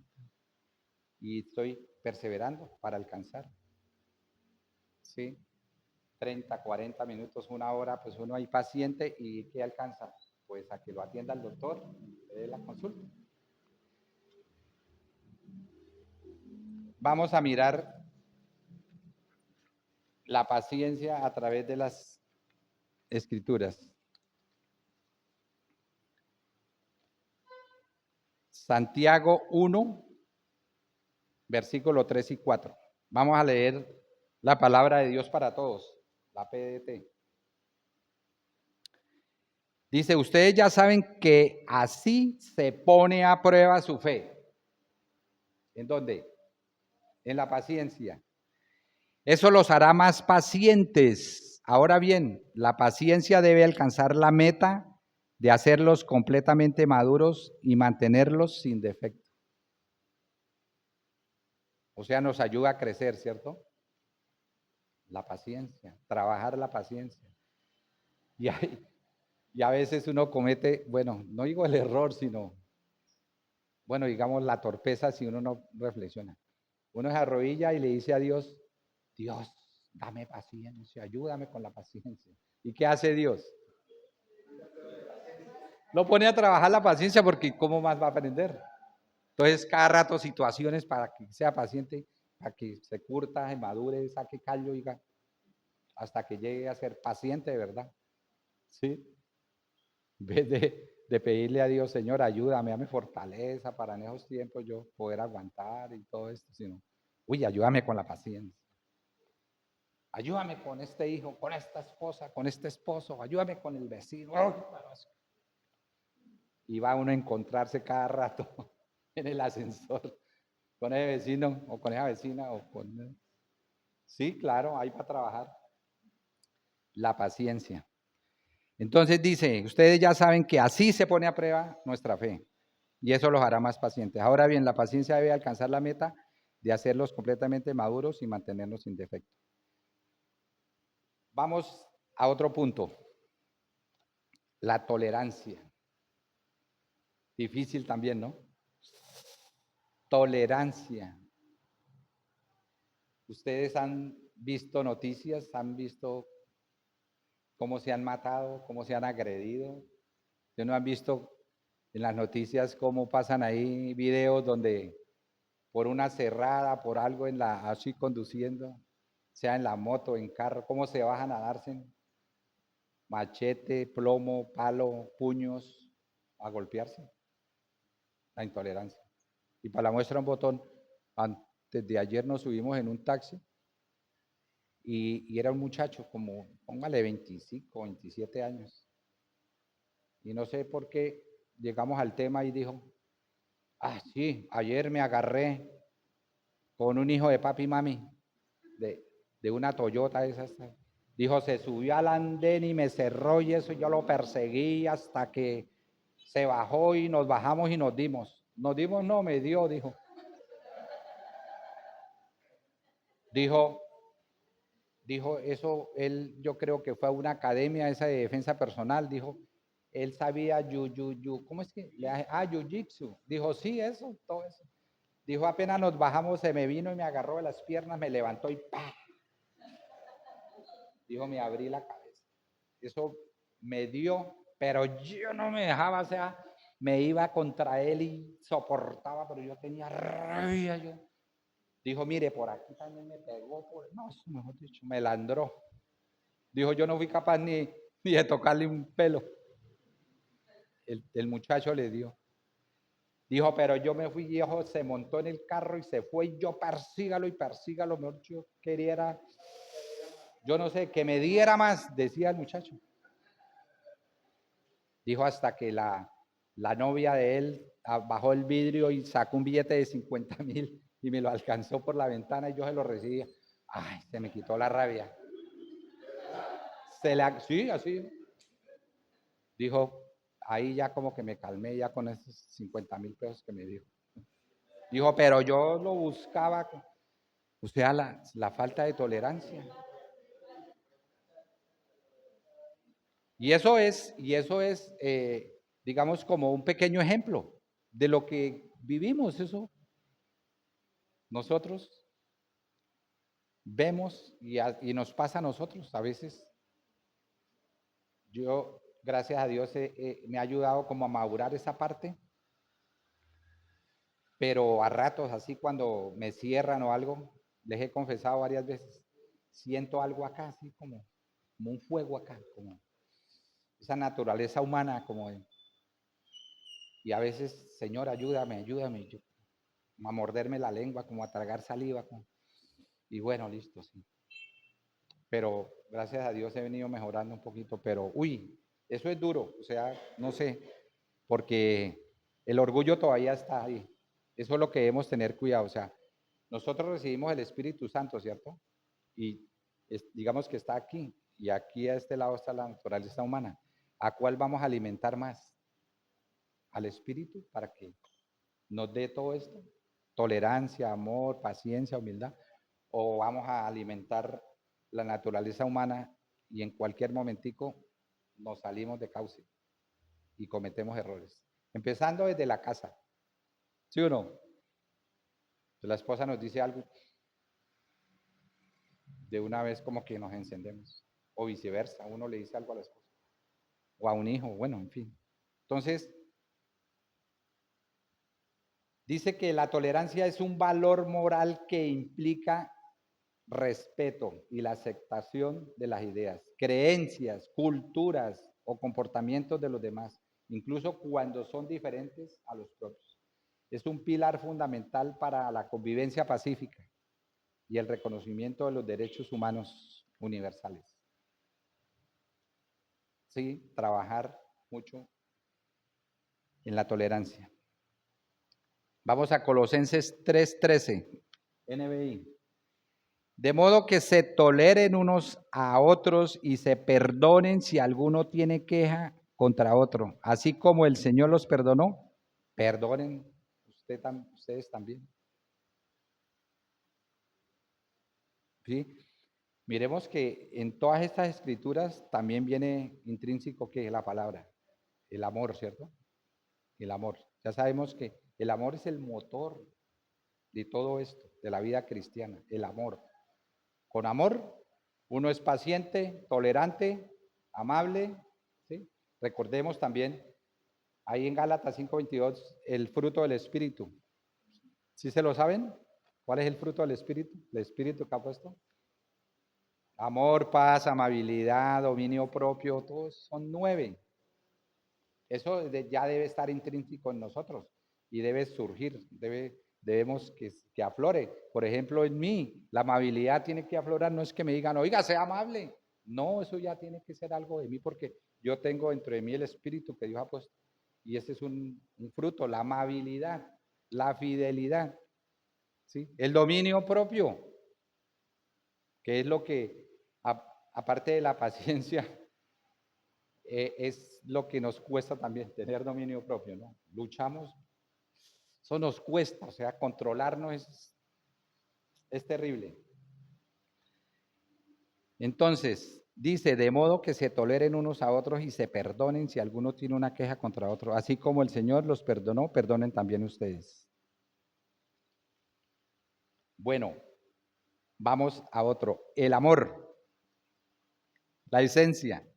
y estoy perseverando para alcanzar. ¿Sí? 30, 40 minutos, una hora, pues uno ahí paciente y ¿qué alcanza? Pues a que lo atienda el doctor, le dé la consulta. Vamos a mirar la paciencia a través de las escrituras. Santiago 1, versículo 3 y 4. Vamos a leer la palabra de Dios para todos, la PDT. Dice, ustedes ya saben que así se pone a prueba su fe. ¿En dónde? En la paciencia. Eso los hará más pacientes. Ahora bien, la paciencia debe alcanzar la meta de hacerlos completamente maduros y mantenerlos sin defecto. O sea, nos ayuda a crecer, ¿cierto? La paciencia, trabajar la paciencia. Y a veces uno comete, bueno, no digo el error, sino, bueno, digamos la torpeza si uno no reflexiona. Uno se arrodilla y le dice a Dios, Dios, dame paciencia, ayúdame con la paciencia. ¿Y qué hace Dios? Lo pone a trabajar la paciencia porque ¿cómo más va a aprender? Entonces, cada rato situaciones para que sea paciente, para que se curta, se madure, saque callo, diga, hasta que llegue a ser paciente de verdad. ¿Sí? En vez de pedirle a Dios, Señor, ayúdame, dame fortaleza para en esos tiempos yo poder aguantar y todo esto, sino, uy, ayúdame con la paciencia. Ayúdame con este hijo, con esta esposa, con este esposo, ayúdame con el vecino. Y va uno a encontrarse cada rato en el ascensor con ese vecino o con esa vecina o con... Sí, claro, ahí va a trabajar la paciencia. Entonces dice, ustedes ya saben que así se pone a prueba nuestra fe y eso los hará más pacientes. Ahora bien, la paciencia debe alcanzar la meta de hacerlos completamente maduros y mantenerlos sin defecto. Vamos a otro punto, la tolerancia. Difícil también, ¿no? Tolerancia. Ustedes han visto noticias, han visto cómo se han matado, cómo se han agredido. ¿Ustedes no han visto en las noticias cómo pasan ahí videos donde por una cerrada, por algo en la así conduciendo? sea en la moto, en carro, cómo se bajan a darse machete, plomo, palo, puños, a golpearse, la intolerancia. Y para la muestra un botón, antes de ayer nos subimos en un taxi y era un muchacho como, póngale 25, 27 años. Y no sé por qué llegamos al tema y dijo, ah, sí, ayer me agarré con un hijo de papi y mami de una Toyota esas. Dijo, se subió al andén y me cerró y eso yo lo perseguí hasta que se bajó y nos bajamos y nos dimos. Nos dimos, no, me dio, dijo. Dijo, eso, él yo creo que fue a una academia esa de defensa personal, dijo, él sabía ¿cómo es que? Jiu-jitsu. Dijo, sí, eso, todo eso. Dijo, apenas nos bajamos, se me vino y me agarró de las piernas, me levantó y ¡pah! Dijo, me abrí la cabeza. Eso me dio, pero yo no me dejaba, o sea, me iba contra él y soportaba, pero yo tenía rabia. Dijo, mire, por aquí también me pegó, no, eso mejor dicho, me landró. Dijo, yo no fui capaz ni de tocarle un pelo. El muchacho le dio. Dijo, pero yo me fui, viejo, se montó en el carro y se fue y yo persígalo y persígalo. Mejor yo quería, yo no sé, que me diera más, decía el muchacho. Dijo hasta que la novia de él bajó el vidrio y sacó un billete de 50,000 y me lo alcanzó por la ventana y yo se lo recibía. Ay, se me quitó la rabia. Sí, así. Dijo, ahí ya como que me calmé ya con esos 50,000 pesos que me dijo. Dijo, pero yo lo buscaba, o sea, la falta de tolerancia. Y eso es, digamos, como un pequeño ejemplo de lo que vivimos. Eso nosotros vemos y nos pasa a nosotros. A veces yo, gracias a Dios, me ha ayudado como a madurar esa parte, pero a ratos, así cuando me cierran o algo, les he confesado varias veces, siento algo acá, así como un fuego acá, como esa naturaleza humana, y a veces, Señor, ayúdame, yo, a morderme la lengua, como a tragar saliva, y bueno, listo, sí. Pero gracias a Dios he venido mejorando un poquito, pero uy, eso es duro, o sea, no sé, porque el orgullo todavía está ahí. Eso es lo que debemos tener cuidado, o sea, nosotros recibimos el Espíritu Santo, ¿cierto? Y digamos que está aquí, y aquí a este lado está la naturaleza humana. ¿A cuál vamos a alimentar más? ¿Al Espíritu para que nos dé todo esto? Tolerancia, amor, paciencia, humildad. ¿O vamos a alimentar la naturaleza humana y en cualquier momentico nos salimos de cauce y cometemos errores? Empezando desde la casa, ¿sí o no? La esposa nos dice algo, de una vez como que nos encendemos. O viceversa, uno le dice algo a la esposa. O a un hijo, bueno, en fin. Entonces, dice que la tolerancia es un valor moral que implica respeto y la aceptación de las ideas, creencias, culturas o comportamientos de los demás, incluso cuando son diferentes a los propios. Es un pilar fundamental para la convivencia pacífica y el reconocimiento de los derechos humanos universales. Sí, trabajar mucho en la tolerancia. Vamos a Colosenses 3:13, NBI. De modo que se toleren unos a otros y se perdonen si alguno tiene queja contra otro. Así como el Señor los perdonó, perdonen ustedes también. ¿Sí? Miremos que en todas estas escrituras también viene intrínseco que es la palabra, el amor, ¿cierto? El amor. Ya sabemos que el amor es el motor de todo esto, de la vida cristiana, el amor. Con amor, uno es paciente, tolerante, amable, ¿sí? Recordemos también, ahí en Gálatas 5:22, el fruto del Espíritu. ¿Sí se lo saben? ¿Cuál es el fruto del Espíritu? El Espíritu que ha puesto. Amor, paz, amabilidad, dominio propio, todos son 9. Eso ya debe estar intrínseco en nosotros y debe surgir, debemos que aflore. Por ejemplo, en mí, la amabilidad tiene que aflorar, no es que me digan, oiga, sea amable. No, eso ya tiene que ser algo de mí porque yo tengo dentro de mí el espíritu que Dios ha puesto. Y ese es un fruto, la amabilidad, la fidelidad, ¿sí? El dominio propio, que es lo que, aparte de la paciencia, es lo que nos cuesta también tener dominio propio, ¿no? Luchamos, eso nos cuesta, o sea, controlarnos es terrible. Entonces, dice, de modo que se toleren unos a otros y se perdonen si alguno tiene una queja contra otro. Así como el Señor los perdonó, perdonen también ustedes. Bueno, vamos a otro. El amor, la esencia.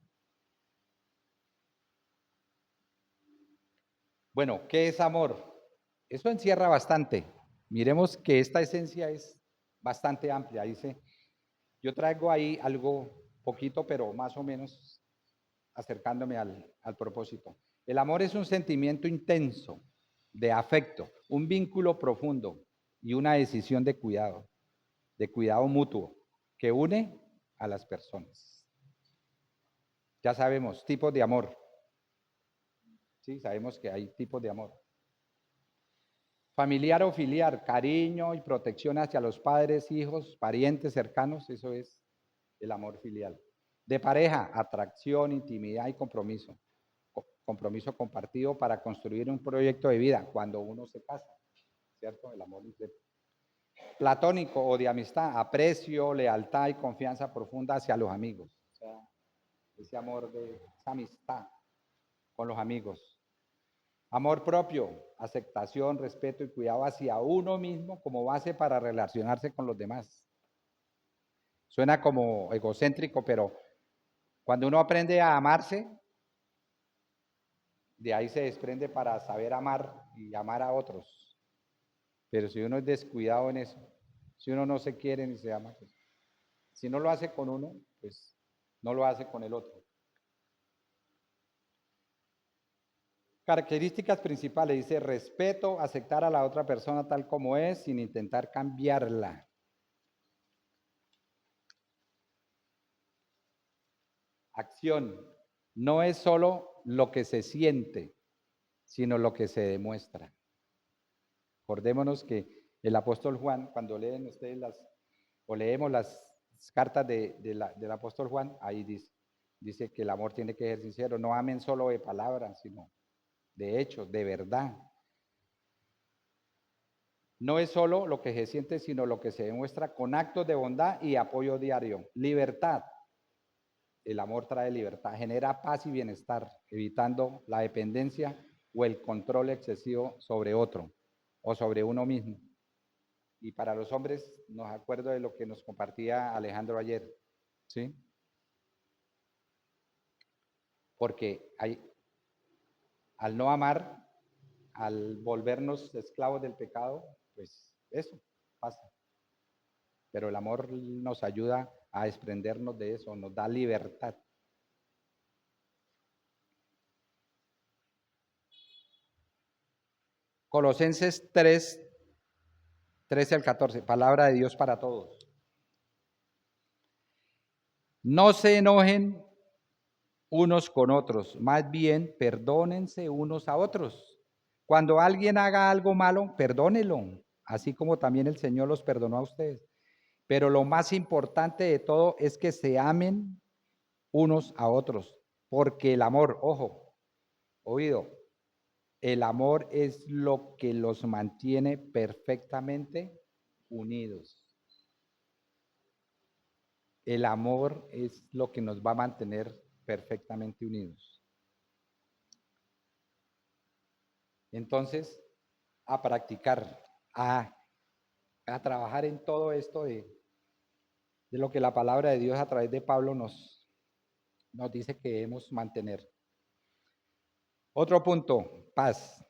Bueno, ¿qué es amor? Eso encierra bastante. Miremos que esta esencia es bastante amplia. Dice, yo traigo ahí algo poquito, pero más o menos acercándome al propósito. El amor es un sentimiento intenso de afecto, un vínculo profundo y una decisión de cuidado mutuo, que une a las personas. Ya sabemos, tipos de amor. Sí, sabemos que hay tipos de amor. Familiar o filial, cariño y protección hacia los padres, hijos, parientes cercanos, eso es el amor filial. De pareja, atracción, intimidad y compromiso. Compromiso compartido para construir un proyecto de vida cuando uno se casa, ¿cierto? El amor platónico o de amistad, aprecio, lealtad y confianza profunda hacia los amigos. O sea, ese amor de esa amistad con los amigos. Amor propio, aceptación, respeto y cuidado hacia uno mismo como base para relacionarse con los demás. Suena como egocéntrico, pero cuando uno aprende a amarse, de ahí se desprende para saber amar y amar a otros. Pero si uno es descuidado en eso, si uno no se quiere ni se ama, pues, si no lo hace con uno, pues no lo hace con el otro. Características principales, dice respeto, aceptar a la otra persona tal como es sin intentar cambiarla. Acción, no es solo lo que se siente, sino lo que se demuestra. Acordémonos que el apóstol Juan, cuando leen ustedes o leemos las cartas del apóstol Juan, ahí dice que el amor tiene que ser sincero, no amen solo de palabras, sino de hechos, de verdad. No es solo lo que se siente, sino lo que se demuestra con actos de bondad y apoyo diario. Libertad. El amor trae libertad, genera paz y bienestar, evitando la dependencia o el control excesivo sobre otro o sobre uno mismo. Y para los hombres, nos acuerdo de lo que nos compartía Alejandro ayer, ¿sí? Porque al no amar, al volvernos esclavos del pecado, pues eso pasa. Pero el amor nos ayuda a desprendernos de eso, nos da libertad. Colosenses 3, 13 al 14, palabra de Dios para todos. No se enojen unos con otros, más bien perdónense unos a otros. Cuando alguien haga algo malo, perdónelo, así como también el Señor los perdonó a ustedes. Pero lo más importante de todo es que se amen unos a otros, porque el amor, ojo, oído, el amor es lo que los mantiene perfectamente unidos. El amor es lo que nos va a mantener perfectamente unidos. Entonces, a practicar, a trabajar en todo esto de lo que la palabra de Dios a través de Pablo nos dice que debemos mantener. Otro punto, paz.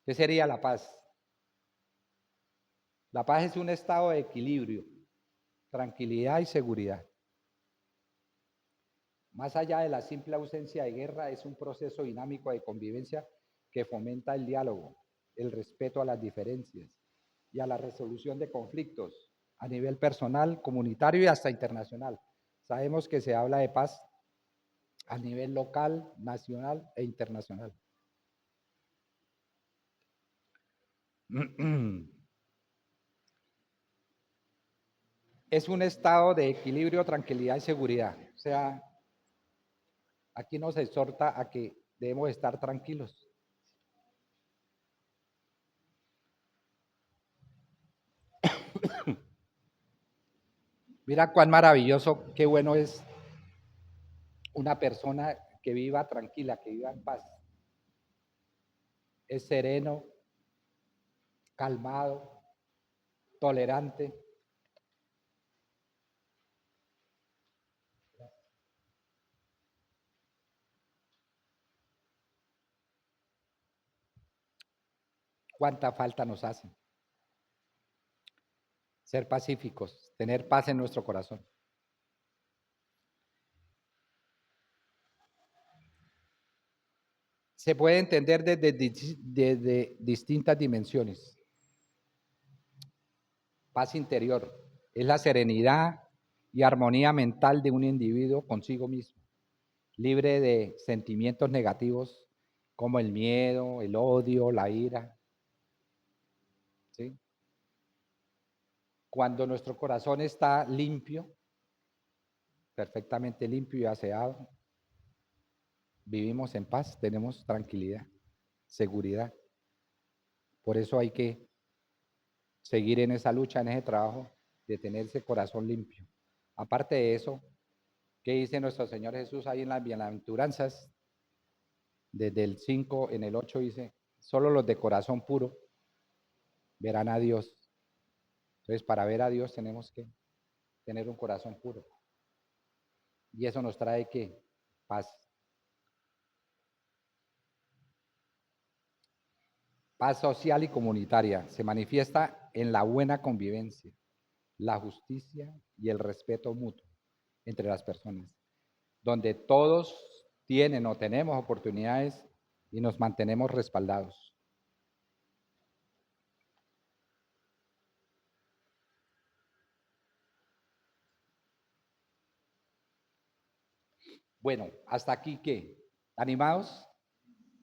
¿Qué sería la paz? La paz es un estado de equilibrio tranquilidad y seguridad. Más allá de la simple ausencia de guerra, es un proceso dinámico de convivencia que fomenta el diálogo, el respeto a las diferencias y a la resolución de conflictos a nivel personal, comunitario y hasta internacional. Sabemos que se habla de paz a nivel local, nacional e internacional. Es un estado de equilibrio, tranquilidad y seguridad. O sea, aquí nos exhorta a que debemos estar tranquilos. Mira cuán maravilloso, qué bueno es una persona que viva tranquila, que viva en paz. Es sereno, calmado, tolerante. Cuánta falta nos hace ser pacíficos, tener paz en nuestro corazón. Se puede entender desde distintas dimensiones. Paz interior es la serenidad y armonía mental de un individuo consigo mismo, libre de sentimientos negativos como el miedo, el odio, la ira. ¿Sí? Cuando nuestro corazón está limpio, perfectamente limpio y aseado, vivimos en paz, tenemos tranquilidad, seguridad. Por eso hay que seguir en esa lucha, en ese trabajo de tener ese corazón limpio. Aparte de eso, ¿qué dice nuestro Señor Jesús ahí en las bienaventuranzas? Desde el 5 en el 8 dice, solo los de corazón puro verán a Dios. Entonces, para ver a Dios tenemos que tener un corazón puro. Y eso nos trae ¿qué? Paz. Paz social y comunitaria se manifiesta en la buena convivencia, la justicia y el respeto mutuo entre las personas, donde todos tienen o tenemos oportunidades y nos mantenemos respaldados. Bueno, hasta aquí ¿qué? ¿Animados?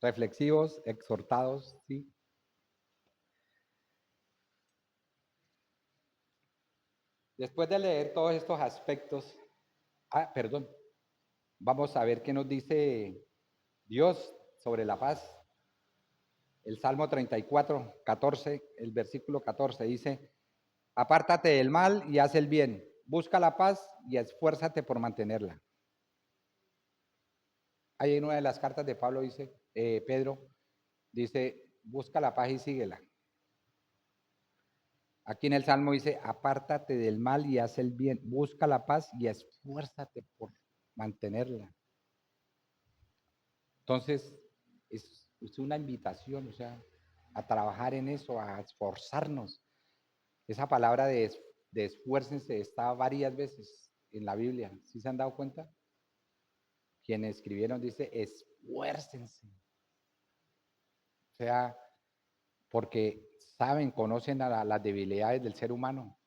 ¿Reflexivos? ¿Exhortados? ¿Sí? Después de leer todos estos aspectos, perdón, vamos a ver qué nos dice Dios sobre la paz. El Salmo 34, 14, el versículo 14 dice, apártate del mal y haz el bien, busca la paz y esfuérzate por mantenerla. Ahí en una de las cartas de Pablo dice, Pedro, dice, busca la paz y síguela. Aquí en el Salmo dice, apártate del mal y haz el bien, busca la paz y esfuérzate por mantenerla. Entonces, es una invitación, o sea, a trabajar en eso, a esforzarnos. Esa palabra de esfuércense está varias veces en la Biblia. ¿Sí se han dado cuenta? Quienes escribieron dice, esfuércense. O sea, porque saben, conocen a las debilidades del ser humano.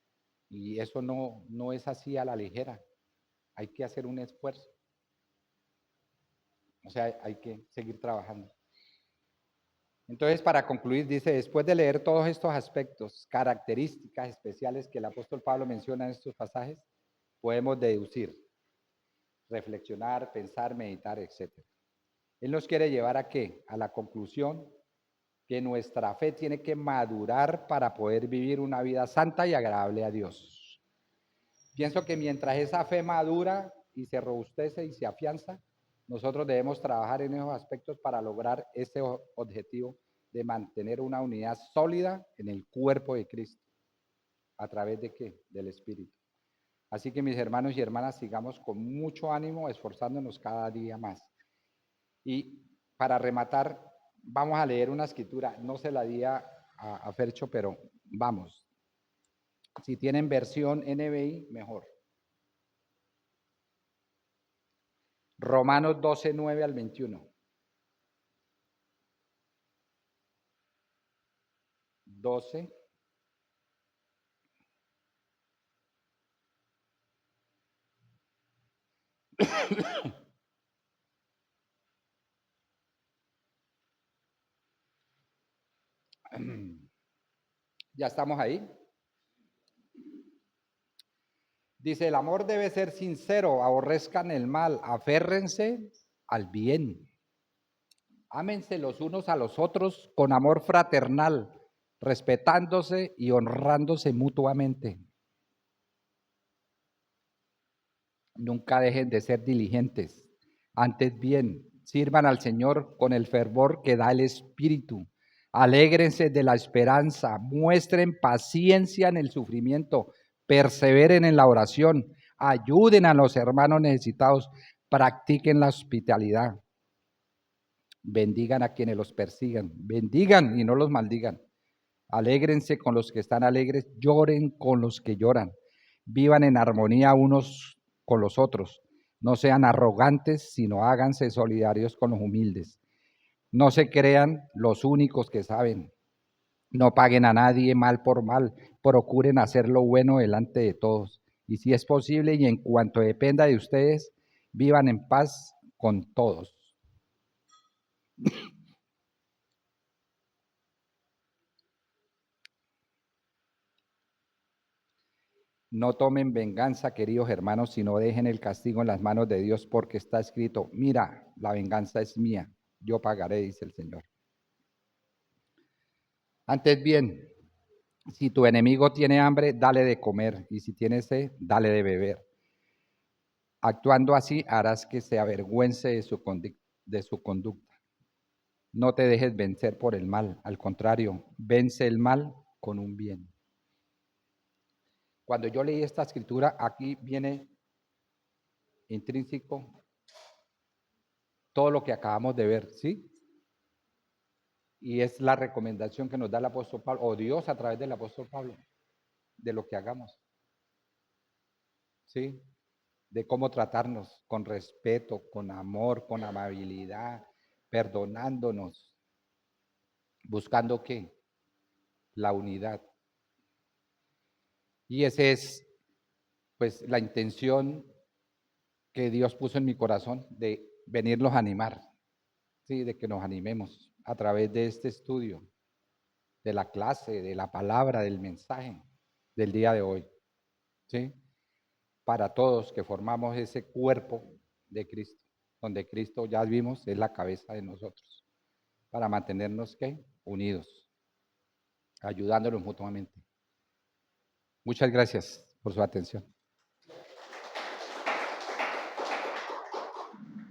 Y eso no es así a la ligera. Hay que hacer un esfuerzo. O sea, hay que seguir trabajando. Entonces, para concluir, dice, después de leer todos estos aspectos, características especiales que el apóstol Pablo menciona en estos pasajes, podemos deducir, reflexionar, pensar, meditar, etc. Él nos quiere llevar a qué? A la conclusión que nuestra fe tiene que madurar para poder vivir una vida santa y agradable a Dios. Pienso que mientras esa fe madura y se robustece y se afianza, nosotros debemos trabajar en esos aspectos para lograr ese objetivo de mantener una unidad sólida en el cuerpo de Cristo. ¿A través de qué? Del Espíritu. Así que mis hermanos y hermanas, sigamos con mucho ánimo, esforzándonos cada día más. Y para rematar, vamos a leer una escritura. No se la di a Fercho, pero vamos. Si tienen versión NBI, mejor. Romanos 12, 9 al 21. 12. ¿Ya estamos ahí? Dice, el amor debe ser sincero, aborrezcan el mal, aférrense al bien. Ámense los unos a los otros con amor fraternal, respetándose y honrándose mutuamente. Nunca dejen de ser diligentes. Antes bien, sirvan al Señor con el fervor que da el Espíritu. Alégrense de la esperanza, muestren paciencia en el sufrimiento, perseveren en la oración, ayuden a los hermanos necesitados, practiquen la hospitalidad. Bendigan a quienes los persigan, bendigan y no los maldigan. Alégrense con los que están alegres, lloren con los que lloran. Vivan en armonía unos con los otros. No sean arrogantes, sino háganse solidarios con los humildes. No se crean los únicos que saben. No paguen a nadie mal por mal. Procuren hacer lo bueno delante de todos. Y si es posible y en cuanto dependa de ustedes, vivan en paz con todos. No tomen venganza, queridos hermanos, sino dejen el castigo en las manos de Dios, porque está escrito, mira, la venganza es mía, yo pagaré, dice el Señor. Antes bien, si tu enemigo tiene hambre, dale de comer, y si tiene sed, dale de beber. Actuando así, harás que se avergüence de su conducta. No te dejes vencer por el mal, al contrario, vence el mal con un bien. Cuando yo leí esta escritura, aquí viene intrínseco todo lo que acabamos de ver, ¿sí? Y es la recomendación que nos da el apóstol Pablo, o Dios a través del apóstol Pablo, de lo que hagamos, ¿sí? De cómo tratarnos con respeto, con amor, con amabilidad, perdonándonos, buscando ¿qué? La unidad. Y esa es, pues, la intención que Dios puso en mi corazón de venirlos a animar, ¿sí? De que nos animemos a través de este estudio, de la clase, de la palabra, del mensaje del día de hoy, ¿sí? Para todos que formamos ese cuerpo de Cristo, donde Cristo, ya vimos, es la cabeza de nosotros, para mantenernos ¿qué? Unidos, ayudándonos mutuamente. Muchas gracias por su atención.